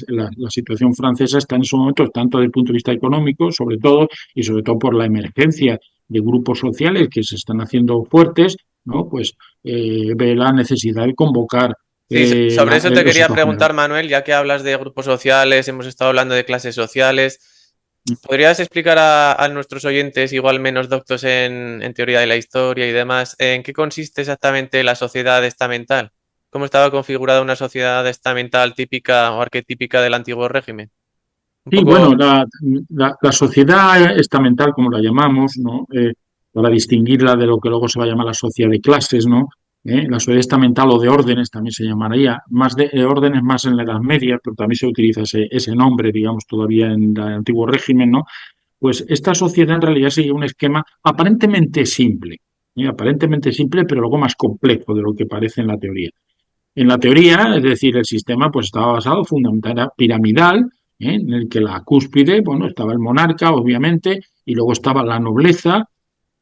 situación francesa está en ese momento, tanto desde el punto de vista económico, y sobre todo por la emergencia de grupos sociales que se están haciendo fuertes, ¿no? Pues ve la necesidad de convocar Sí, sobre eso te los quería situaciones. preguntar, Manuel, ya que hablas de grupos sociales, hemos estado hablando de clases sociales. ¿Podrías explicar a nuestros oyentes, igual menos doctos en teoría de la historia y demás, en qué consiste exactamente la sociedad estamental? ¿Cómo estaba configurada una sociedad estamental típica o arquetípica del antiguo régimen? Un Sí, bueno, poco, la sociedad estamental, como la llamamos, ¿no? Para distinguirla de lo que luego se va a llamar la sociedad de clases, ¿no? La sociedad estamental o de órdenes también se llamaría, más de órdenes más en la Edad Media, pero también se utiliza ese nombre, digamos, todavía en el antiguo régimen, ¿no? Pues esta sociedad en realidad sigue un esquema aparentemente simple, pero luego más complejo de lo que parece en la teoría. En la teoría, es decir, el sistema pues estaba basado fundamentalmente piramidal, en el que la cúspide, bueno, estaba el monarca, obviamente, y luego estaba la nobleza,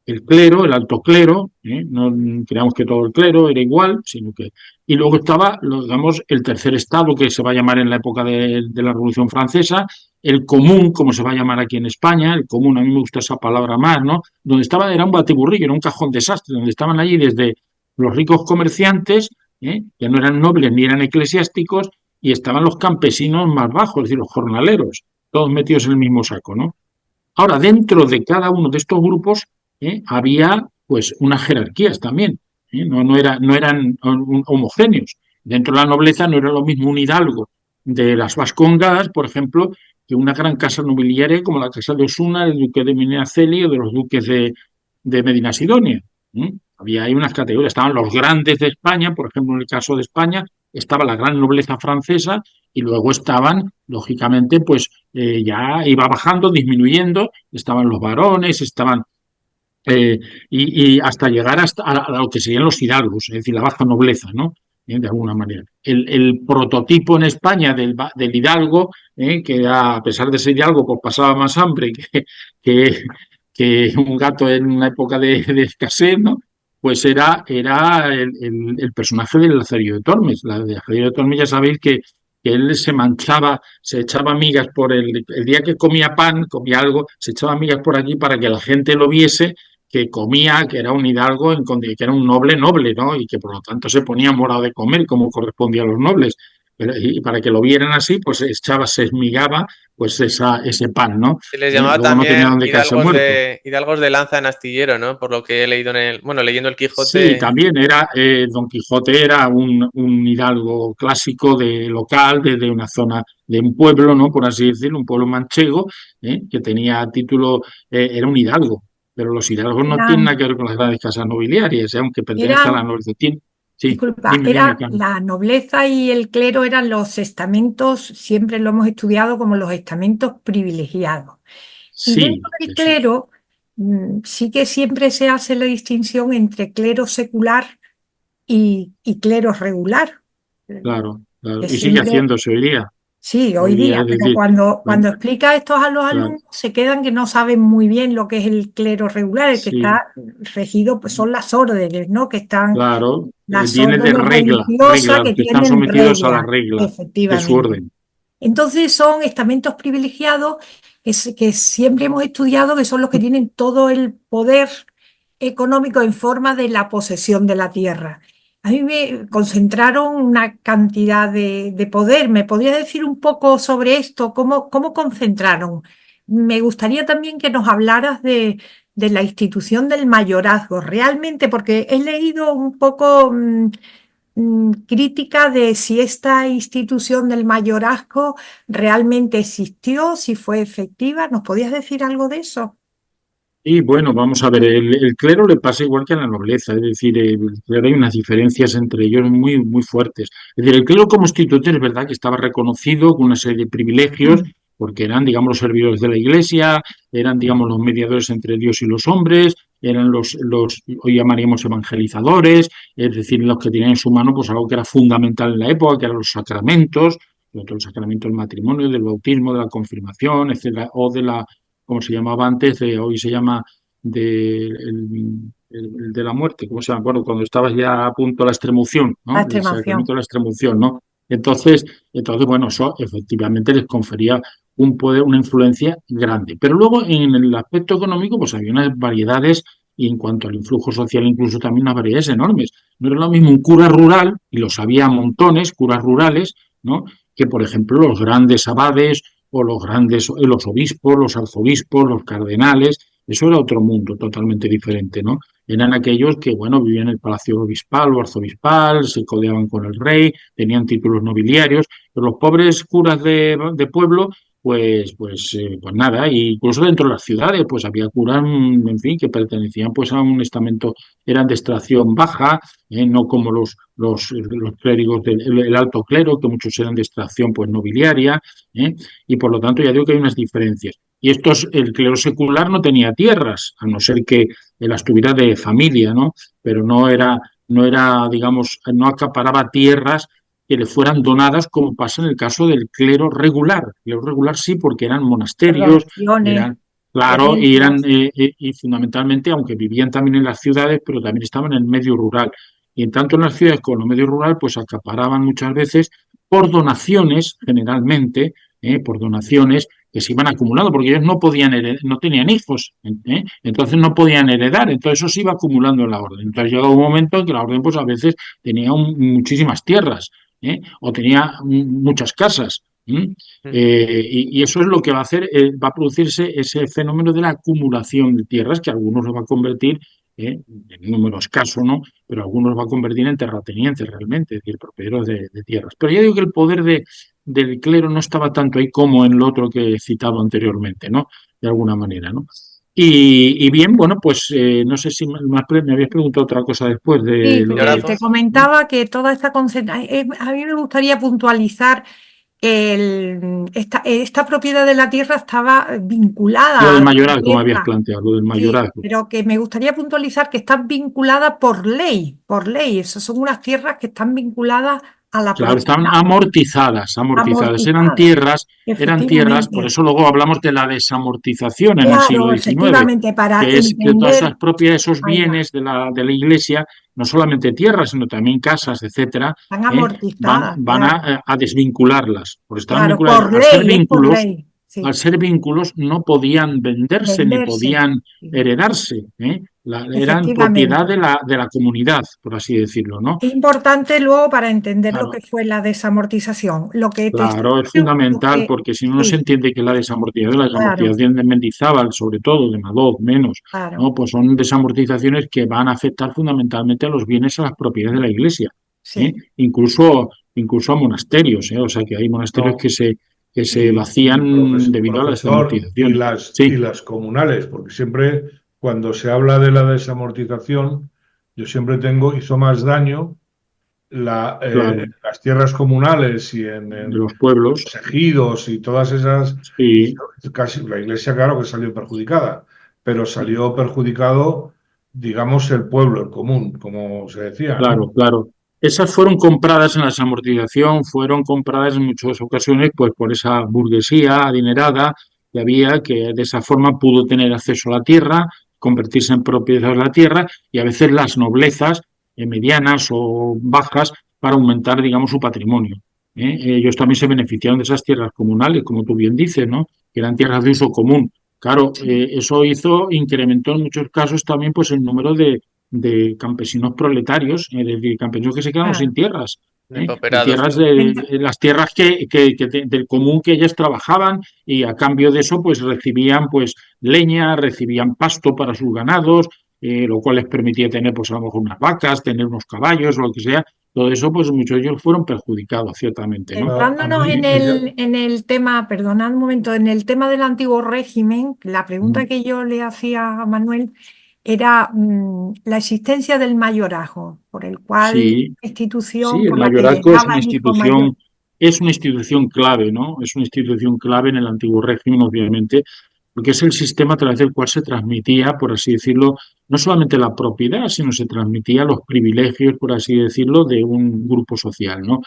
el clero, el alto clero, no creamos que todo el clero era igual, sino que... Y luego estaba, digamos, el tercer estado, que se va a llamar en la época de la Revolución Francesa, el común, como se va a llamar aquí en España, el común, a mí me gusta esa palabra más, ¿no? Donde estaba, era un batiburrillo, era un cajón desastre, donde estaban allí desde los ricos comerciantes, que no eran nobles ni eran eclesiásticos, y estaban los campesinos más bajos, es decir, los jornaleros, todos metidos en el mismo saco, ¿no? Ahora, dentro de cada uno de estos grupos había pues unas jerarquías también, no eran homogéneos. Dentro de la nobleza no era lo mismo un hidalgo de las Vascongadas, por ejemplo, que una gran casa nobiliaria como la casa de Osuna, del duque de Medinaceli o de los duques de Medina Sidonia. Había ahí unas categorías, estaban los grandes de España, por ejemplo, en el caso de España, estaba la gran nobleza francesa y luego estaban, lógicamente, pues ya iba bajando, disminuyendo, estaban los varones, estaban eh, y hasta llegar a lo que serían los hidalgos, es decir, la baja nobleza, ¿no? De alguna manera. El prototipo en España del hidalgo, que a pesar de ser hidalgo, pues pasaba más hambre que, que un gato en una época de escasez, ¿no? Pues era el personaje del Lazarillo de Tormes. La de Lazarillo de Tormes ya sabéis que él se manchaba, se echaba migas por el día que comía pan, comía algo, se echaba migas por aquí para que la gente lo viese que comía, que era un hidalgo, que era un noble, ¿no? Y que por lo tanto se ponía morado de comer como correspondía a los nobles. Y para que lo vieran así, pues se esmigaba pues ese pan, ¿no? se les llamaba Luego no tenía también donde caerse muerto. hidalgos de lanza en astillero, ¿no? Por lo que he leído bueno, leyendo el Sí, Quijote. también era, Don Quijote era un hidalgo clásico local, de una zona, de un pueblo, ¿no? Por así decirlo, un pueblo manchego, que tenía título, era un hidalgo, pero los hidalgos no tienen Eran, nada que ver con las grandes casas nobiliarias, aunque pertenecen a la eran, nobleza. Sí, disculpa, dime, era Carlos. la nobleza y el clero eran los estamentos, siempre lo hemos estudiado como los estamentos privilegiados. Y dentro Sí, del eso es, clero, sí que siempre se hace la distinción entre clero secular y clero regular. claro, claro. Que Y sigue siempre, haciéndose sí, hoy hoy día, día, es pero decir, cuando explica esto a los claro, alumnos, se quedan que no saben muy bien lo que es el clero regular, el que sí, está regido, pues son las órdenes, ¿no? Que están claro, las viene de órdenes religiosas regla, que que están tienen sometidos a la reglas, regla de su efectivamente. orden. Entonces son estamentos privilegiados que siempre hemos estudiado, que son los que tienen todo el poder económico en forma de la posesión de la tierra. A mí me concentraron una cantidad de poder. ¿Me podrías decir un poco sobre esto? ¿Cómo concentraron? Me gustaría también que nos hablaras de la institución del mayorazgo, realmente, porque he leído un poco crítica de si esta institución del mayorazgo realmente existió, si fue efectiva. ¿Nos podías decir algo de eso? Y bueno, vamos a ver, el clero le pasa igual que a la nobleza, es decir, el clero hay unas diferencias entre ellos muy, muy fuertes. Es decir, el clero como instituto es verdad que estaba reconocido con una serie de privilegios, porque eran, digamos, los servidores de la iglesia, eran, digamos, los mediadores entre Dios y los hombres, eran hoy llamaríamos evangelizadores, es decir, los que tenían en su mano pues algo que era fundamental en la época, que eran los sacramentos, el sacramento del matrimonio, del bautismo, de la confirmación, etcétera, o de la, como se llamaba antes, hoy se llama el de la muerte, ¿cómo se llama? Bueno, cuando estabas ya a punto de la extremunción, La ¿no? El extremación. sacramento de la extremunción, ¿no? Entonces, bueno, eso efectivamente les confería un poder, una influencia grande. Pero luego en el aspecto económico, pues había unas variedades y en cuanto al influjo social, incluso también unas variedades enormes. No era lo mismo un cura rural, y los había montones, curas rurales, ¿no? Que por ejemplo los grandes abades o los grandes, los obispos, los arzobispos, los cardenales. Eso era otro mundo totalmente diferente, ¿no? Eran aquellos que, bueno, vivían en el palacio obispal o arzobispal, se codeaban con el rey, tenían títulos nobiliarios, pero los pobres curas de pueblo, pues nada, e incluso dentro de las ciudades, pues había curas, en fin, que pertenecían pues a un estamento, eran de extracción baja, no como los clérigos del alto clero, que muchos eran de extracción pues nobiliaria, ¿eh? Y por lo tanto ya digo que hay unas diferencias. Y el clero secular no tenía tierras, a no ser que las tuviera de familia, ¿no? Pero no era, digamos, no acaparaba tierras que le fueran donadas, como pasa en el caso del clero regular. El clero regular sí, porque eran Por monasterios, donaciones, eran, claro, herencias. y fundamentalmente, aunque vivían también en las ciudades, pero también estaban en el medio rural. Y en tanto en las ciudades como en el medio rural, pues acaparaban muchas veces por donaciones, generalmente, por donaciones que se iban acumulando, porque ellos no podían no tenían hijos, entonces no podían heredar, entonces eso se iba acumulando en la orden. Entonces llegó un momento en que la orden pues a veces tenía muchísimas tierras, o tenía muchas casas. Y eso es lo que va a hacer, va a producirse ese fenómeno de la acumulación de tierras, que algunos lo va a convertir, en número escaso, ¿no? Pero algunos va a convertir en terratenientes realmente, es decir, propietarios de tierras. Pero ya digo que el poder del clero no estaba tanto ahí como en lo otro que he citado anteriormente, ¿no? De alguna manera, ¿no? Y bien, bueno, pues no sé si me habías preguntado otra cosa después Sí, de lo Y ahora, de... te comentaba que toda esta concentración, a mí me gustaría puntualizar esta propiedad de la tierra estaba Lo vinculada a del la mayorazgo me habías tierra, planteado, lo del sí, mayorazgo. pero que me gustaría puntualizar que está vinculada por ley, por ley. Esas son unas tierras que están vinculadas a la Claro, estaban propiedad, amortizadas, amortizadas. amortizadas, Eran tierras, por efectivamente. eso luego hablamos de la desamortización en el siglo Claro, XIX, efectivamente, para que es que todas esas entender, propiedades, esos ahí va, bienes de la Iglesia, no solamente tierras, sino también casas, etcétera, están van, amortizadas, van claro, a desvincularlas, porque estaban claro, vinculadas. por ley, es por ley, Al sí, ser vínculos no podían venderse ni venderse. podían Sí. heredarse, eran propiedad Efectivamente. de la comunidad, por así decirlo, ¿no? Es importante luego para entender lo Claro. que fue la desamortización. Lo que te Claro, es lo fundamental que, porque si no, no se sí, entiende que la claro, desamortización de Mendizábal, sobre todo, de Madoz, menos, claro, ¿no? Pues son desamortizaciones que van a afectar fundamentalmente a los bienes, a las propiedades de la Iglesia, ¿eh? sí. Incluso a monasterios, ¿eh? O sea que hay monasterios No, que se y vacían debido a la profesor, y desamortización. y Sí, las comunales, porque siempre cuando se habla de la desamortización, yo siempre hizo más daño claro, las tierras comunales y de los pueblos, los ejidos y todas esas, sí, casi la iglesia, claro que salió perjudicada, pero salió perjudicado, digamos, el pueblo, el común, como se decía, claro, ¿no? claro. Esas fueron compradas en la desamortización, fueron compradas en muchas ocasiones pues por esa burguesía adinerada que había, que de esa forma pudo tener acceso a la tierra, convertirse en propietarios de la tierra y a veces las noblezas medianas o bajas para aumentar, digamos, su patrimonio. Ellos también se beneficiaron de esas tierras comunales, como tú bien dices, ¿no? Que eran tierras de uso común. Claro, eso incrementó en muchos casos también pues el número de campesinos proletarios, es decir, campesinos que se quedaron sin Claro. tierras, de depauperados, tierras ¿no? las tierras del común que ellas trabajaban y a cambio de eso pues recibían pues leña, recibían pasto para sus ganados, lo cual les permitía tener pues a lo mejor unas vacas, tener unos caballos, lo que sea. Todo eso pues muchos de ellos fueron perjudicados ciertamente, ¿no? A Centrándonos mí en me llama. en el tema, perdonad un momento, en el tema del antiguo régimen, la pregunta Mm. que yo le hacía a Manuel era la existencia del mayorazgo, por el cual Sí, sí, institución el por la que mayorazgo heredaba el hijo mayor. es una institución clave, ¿no? Es una institución clave en el antiguo régimen, obviamente, porque es el sistema a través del cual se transmitía, por así decirlo, no solamente la propiedad, sino se transmitía los privilegios, por así decirlo, de un grupo social, ¿no?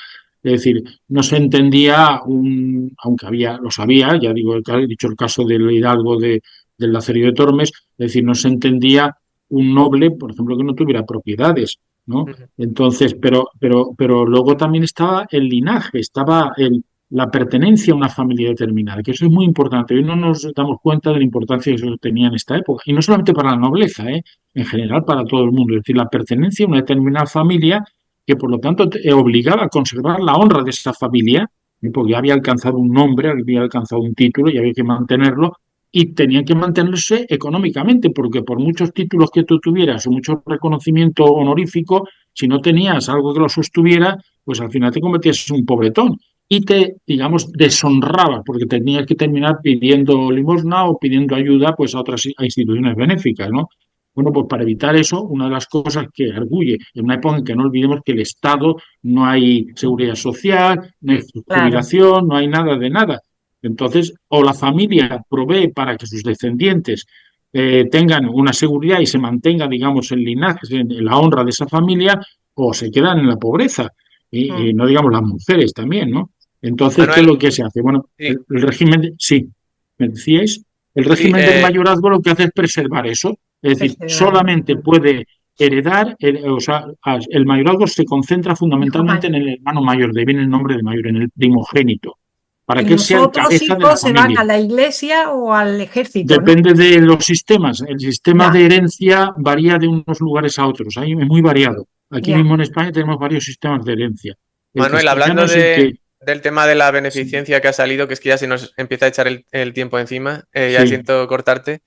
Es decir, no se entendía, aunque lo sabía, ya digo, he dicho el caso del Hidalgo del Lazarillo de Tormes, es decir, no se entendía un noble, por ejemplo, que no tuviera propiedades, ¿no? Ujú. Entonces, pero luego también estaba el linaje, estaba la pertenencia a una familia determinada, que eso es muy importante. Hoy no nos damos cuenta de la importancia que eso tenía en esta época, y no solamente para la nobleza, en general para todo el mundo, es decir, la pertenencia a una determinada familia que por lo tanto obligaba a conservar la honra de esa familia, porque había alcanzado un nombre, había alcanzado un título y había que mantenerlo, y tenían que mantenerse económicamente, porque por muchos títulos que tú tuvieras o mucho reconocimiento honorífico, si no tenías algo que lo sostuviera, pues al final te convertías en un pobretón y te, digamos, deshonraba, porque tenías que terminar pidiendo limosna o pidiendo ayuda pues a otras instituciones benéficas, ¿no? Bueno, pues para evitar eso, una de las cosas que arguye, en una época en que no olvidemos que el Estado no hay seguridad social, no hay Claro. jubilación, no hay nada de nada. Entonces, o la familia provee para que sus descendientes tengan una seguridad y se mantenga, digamos, el linaje, en la honra de esa familia, o se quedan en la pobreza. Y Mm. no digamos las mujeres también, ¿no? Entonces, ¿qué es Manuel, lo que se hace? Bueno, sí, el régimen, sí, me decíais, el sí, régimen del mayorazgo lo que hace es preservar eso, es decir, Preservarlo. solamente puede heredar, o sea, el mayorazgo se concentra Hijo fundamentalmente en mayor. el hermano mayor, de viene el nombre de mayor, en el primogénito, para Y que él los sea el otros cabeza de la hijos se van familia. a la iglesia o al ejército, ¿no? Depende de los sistemas. El sistema Ya, de herencia varía de unos lugares a otros. Ahí es muy variado. Aquí ya. mismo en España tenemos varios sistemas de herencia. El Manuel, castellano hablando es el que... del tema de la Sí, beneficencia que ha salido, que es que ya se nos empieza a echar el tiempo encima, ya sí. siento cortarte.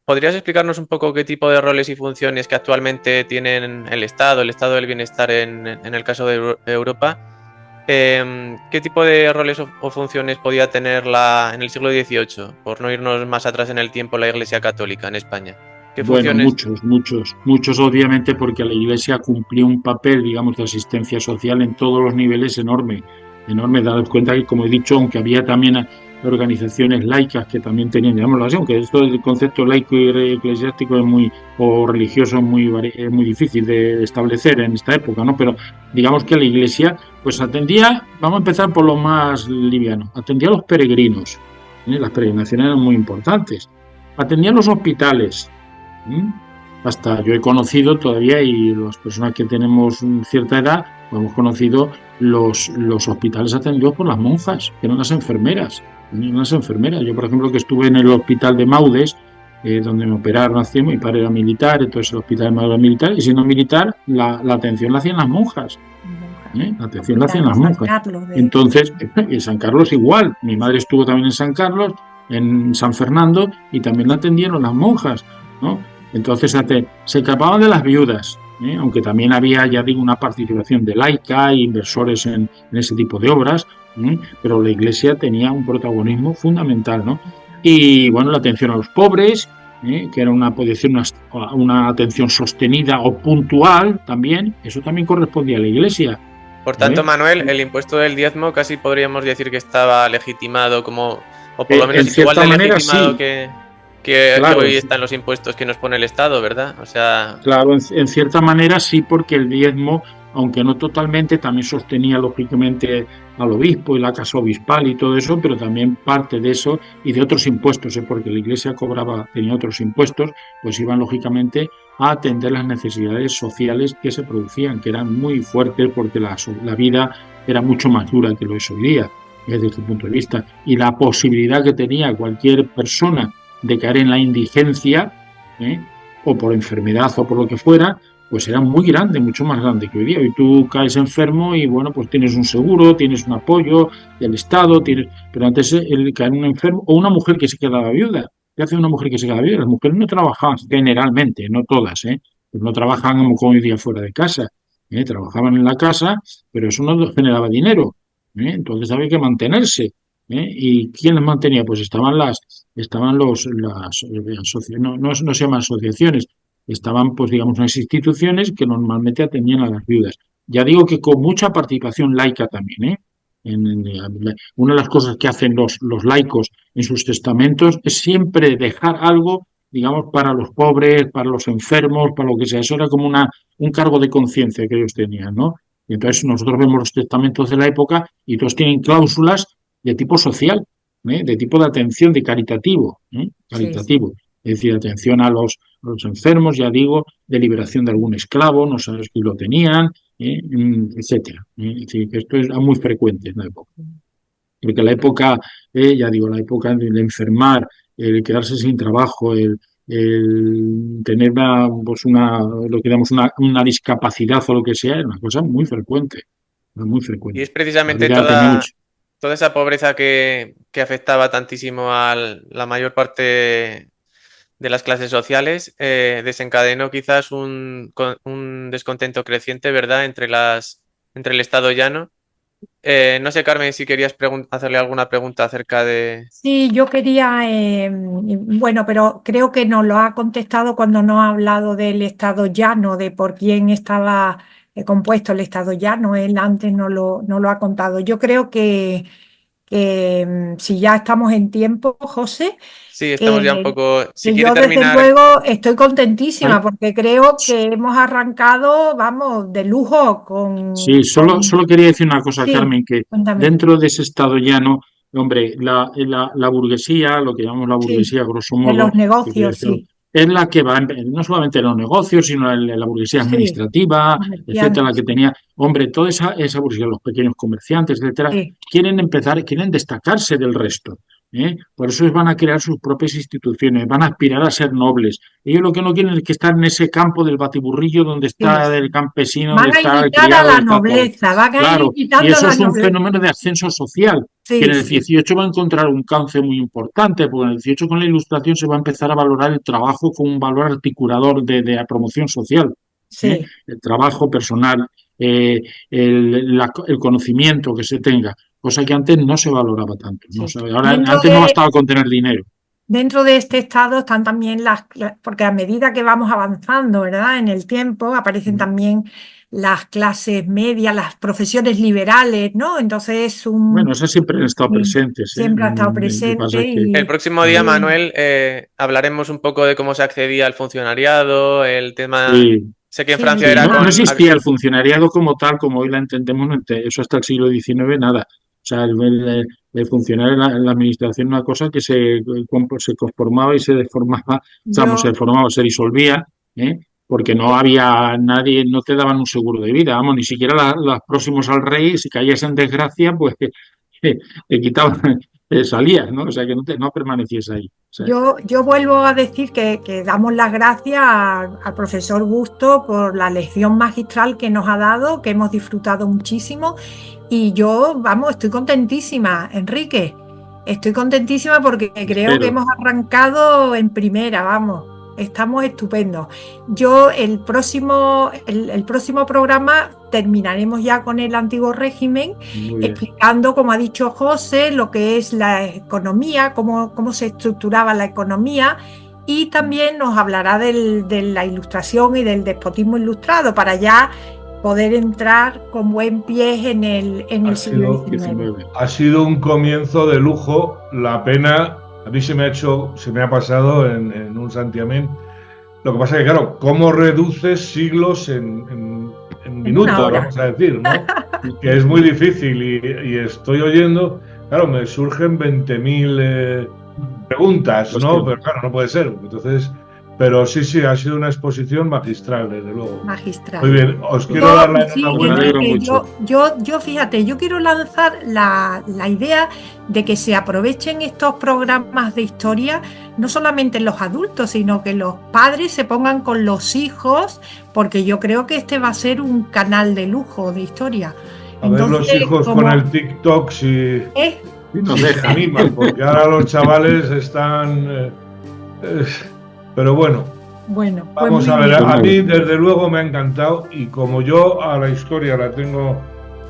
¿Podrías explicarnos un poco qué tipo de roles y funciones que actualmente tienen el Estado del Bienestar en el caso de Europa? ¿Qué tipo de roles o funciones podía tener en el siglo XVIII, por no irnos más atrás en el tiempo, la Iglesia Católica en España? ¿Qué Bueno, funciones? muchos obviamente porque la Iglesia cumplió un papel, digamos, de asistencia social en todos los niveles enorme, enorme. Dados cuenta que, como he dicho, aunque había también organizaciones laicas que también tenían, llamémoslo así, aunque esto del concepto laico y eclesiástico es muy, o religioso es muy difícil de establecer en esta época, ¿no? Pero digamos que la Iglesia, pues atendía, vamos a empezar por lo más liviano, atendía a los peregrinos, ¿eh? Las peregrinaciones eran muy importantes, atendía a los hospitales. ¿Mm? Hasta yo he conocido todavía, y las personas que tenemos cierta edad, pues hemos conocido los hospitales atendidos por las monjas, que eran las enfermeras. Eran las enfermeras. Yo, por ejemplo, que estuve en el hospital de Maudes, donde me operaron hace, mi padre era militar, entonces el hospital de Maudes era militar, y siendo militar, la atención la hacían las monjas. La atención la hacían Hospital de las San monjas. Carlos de... Entonces, en San Carlos igual. Mi madre estuvo también en San Carlos, en San Fernando, y también la atendieron las monjas, ¿no? Entonces se escapaban de las viudas, aunque también había, ya digo, una participación de laica e inversores en ese tipo de obras, pero la Iglesia tenía un protagonismo fundamental, ¿no? Y bueno, la atención a los pobres, que era una atención sostenida o puntual también, eso también correspondía a la Iglesia. Por tanto, ¿Eh? Manuel, el impuesto del diezmo casi podríamos decir que estaba legitimado como, o por lo En menos igual cierta de manera legitimado sí, que claro, hoy están los impuestos que nos pone el Estado, ¿verdad? O sea, claro, en cierta manera sí, porque el diezmo, aunque no totalmente, también sostenía lógicamente al obispo y la casa obispal y todo eso, pero también parte de eso y de otros impuestos, porque la Iglesia tenía otros impuestos, pues iban lógicamente a atender las necesidades sociales que se producían, que eran muy fuertes porque la vida era mucho más dura que lo es hoy día, desde este punto de vista. Y la posibilidad que tenía cualquier persona de caer en la indigencia, ¿eh? O por enfermedad o por lo que fuera, pues era muy grande, mucho más grande que hoy día. Hoy tú caes enfermo y bueno, pues tienes un seguro, tienes un apoyo del Estado, pero antes el caer un enfermo, o una mujer que se quedaba viuda. ¿Qué hace una mujer que se queda viuda? Las mujeres no trabajaban generalmente, no todas, pues no trabajaban como hoy día fuera de casa, trabajaban en la casa, pero eso no generaba dinero, entonces había que mantenerse. ¿Y quién las mantenía? Pues estaban no se llaman asociaciones, estaban, pues digamos, unas instituciones que normalmente atendían a las viudas. Ya digo que con mucha participación laica también, ¿eh? Una de las cosas que hacen los laicos en sus testamentos es siempre dejar algo, digamos, para los pobres, para los enfermos, para lo que sea. Eso era como un cargo de conciencia que ellos tenían, ¿no? Y entonces nosotros vemos los testamentos de la época y todos tienen cláusulas de tipo social, de tipo de atención, de caritativo, Sí, sí. caritativo. Es decir, atención a los enfermos, ya digo, de liberación de algún esclavo, no sabes si lo tenían, etcétera. Es decir, que esto es muy frecuente en la época. Porque la época, ya digo, la época de enfermar, el quedarse sin trabajo, el tener pues lo que llamamos una discapacidad o lo que sea, es una cosa muy frecuente, muy Y frecuente. es precisamente Todavía tenemos. toda esa pobreza que afectaba tantísimo a la mayor parte de las clases sociales, desencadenó quizás un descontento creciente, ¿verdad?, entre el Estado llano. No sé, Carmen, si querías hacerle alguna pregunta acerca de... Sí, yo quería, bueno, pero creo que nos lo ha contestado cuando nos ha hablado del estado llano, de por quién estaba compuesto el estado llano. Él antes no lo ha contado. Yo creo que si ya estamos en tiempo, José, Sí, estamos ya un eh, poco... Si que quiere yo desde terminar... luego estoy contentísima porque creo que hemos arrancado, vamos, de lujo Sí, solo quería decir una cosa, Sí, Carmen, que cuéntame. dentro de ese estado llano, hombre, la burguesía, lo que llamamos la Sí, burguesía, grosso en modo, los negocios, sí, es la que va, no solamente en los negocios, sino en la burguesía sí, administrativa, etcétera, la comerciantes, que tenía, hombre, toda esa burguesía, los pequeños comerciantes, etcétera, sí, quieren destacarse del resto. Por eso van a crear sus propias instituciones, van a aspirar a ser nobles. Ellos lo que no quieren es que estar en ese campo del batiburrillo donde sí, está el sí. campesino, donde Van a está el imitar a criado, la donde está todo. nobleza, van a ir Claro, y imitando a eso la es un nobleza. fenómeno de ascenso social, que en Sí, el sí, 18 va a encontrar un cauce muy importante, porque en el 18 con la Ilustración se va a empezar a valorar el trabajo como un valor articulador de la promoción social, sí, el trabajo personal, el conocimiento que se tenga, cosa que antes no se valoraba tanto. ¿No? O sí. sea, ahora, antes no bastaba con tener dinero. Dentro de este estado están también porque a medida que vamos avanzando, ¿verdad? En el tiempo aparecen también las clases medias, las profesiones liberales, ¿no? Entonces Bueno, esas siempre han estado sí, presentes. siempre ha estado Lo que pasa presente es que, El y, próximo día, claro, y Manuel, hablaremos un poco de cómo se accedía al funcionariado, el tema... sí, Sé que en sí, el Francia sí, era no con... existía el funcionariado como tal, como hoy la entendemos, eso hasta el siglo XIX, nada. O sea, el funcionario en la administración era una cosa que se conformaba y se deformaba, vamos, se yo deformaba, se disolvía, ¿eh? Porque no había nadie, no te daban un seguro de vida, vamos, ni siquiera los próximos al rey, si caías en desgracia, pues te quitaban, salías, ¿no? O sea, que no permanecías ahí. O sea, Yo vuelvo a decir que damos las gracias al profesor Busto por la lección magistral que nos ha dado, que hemos disfrutado muchísimo. Y yo, vamos, estoy contentísima, Enrique. Estoy contentísima porque creo que espero. hemos arrancado en primera, vamos. Estamos estupendos. Yo el próximo programa terminaremos ya con el antiguo régimen, Muy bien. explicando, como ha dicho José, lo que es la economía, cómo se estructuraba la economía, y también nos hablará de la ilustración y del despotismo ilustrado para ya poder entrar con buen pie en Ha el siglo sido, XIX. ha sido un comienzo de lujo. La pena, a mí se me ha pasado en un santiamén. Lo que pasa es que, claro, ¿cómo reduces siglos en En una minutos, hora. vamos a decir, ¿no? Que es muy difícil y estoy oyendo, claro, me surgen 20.000 preguntas, ¿no? Pero claro, no puede ser. Entonces, pero sí, ha sido una exposición magistral, desde luego. Magistral. Muy bien, os quiero dar la Sí, Me enhorabuena. alegro Enrique, mucho. fíjate, yo quiero lanzar la idea de que se aprovechen estos programas de historia, no solamente los adultos, sino que los padres se pongan con los hijos, porque yo creo que este va a ser un canal de lujo de historia. A ver los hijos con el TikTok si Nos se deja. animan, porque ahora los chavales están... pero bueno, Bueno, pues vamos muy a ver, bien. a mí desde luego me ha encantado y como yo a la historia la tengo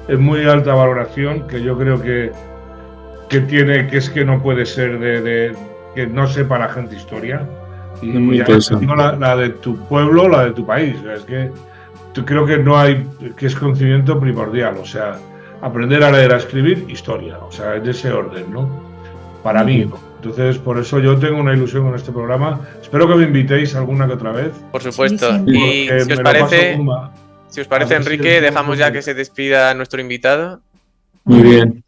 en muy alta valoración, que yo creo que es que no puede ser que no sepa la gente historia. Y Es muy además interesante. digo la de tu pueblo, la de tu país. Es que creo que no hay, que es conocimiento primordial, o sea, aprender a leer, a escribir, historia, o sea, en ese orden, ¿no? Para mí, ¿no? Entonces, por eso yo tengo una ilusión con este programa. Espero que me invitéis alguna que otra vez. Por supuesto. Sí, Y porque si os me lo paso parece, bomba. Si os parece, A ver si Enrique, el dejamos ya tiempo- que se despida nuestro invitado. Muy bien.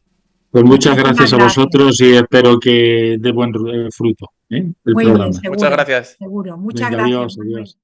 Pues muchas Muchísimas gracias a gracias. vosotros y espero que dé buen fruto, el Muy bien, programa. Muchas seguro, gracias. seguro. Muchas Venga, gracias, adiós, Manuel. adiós.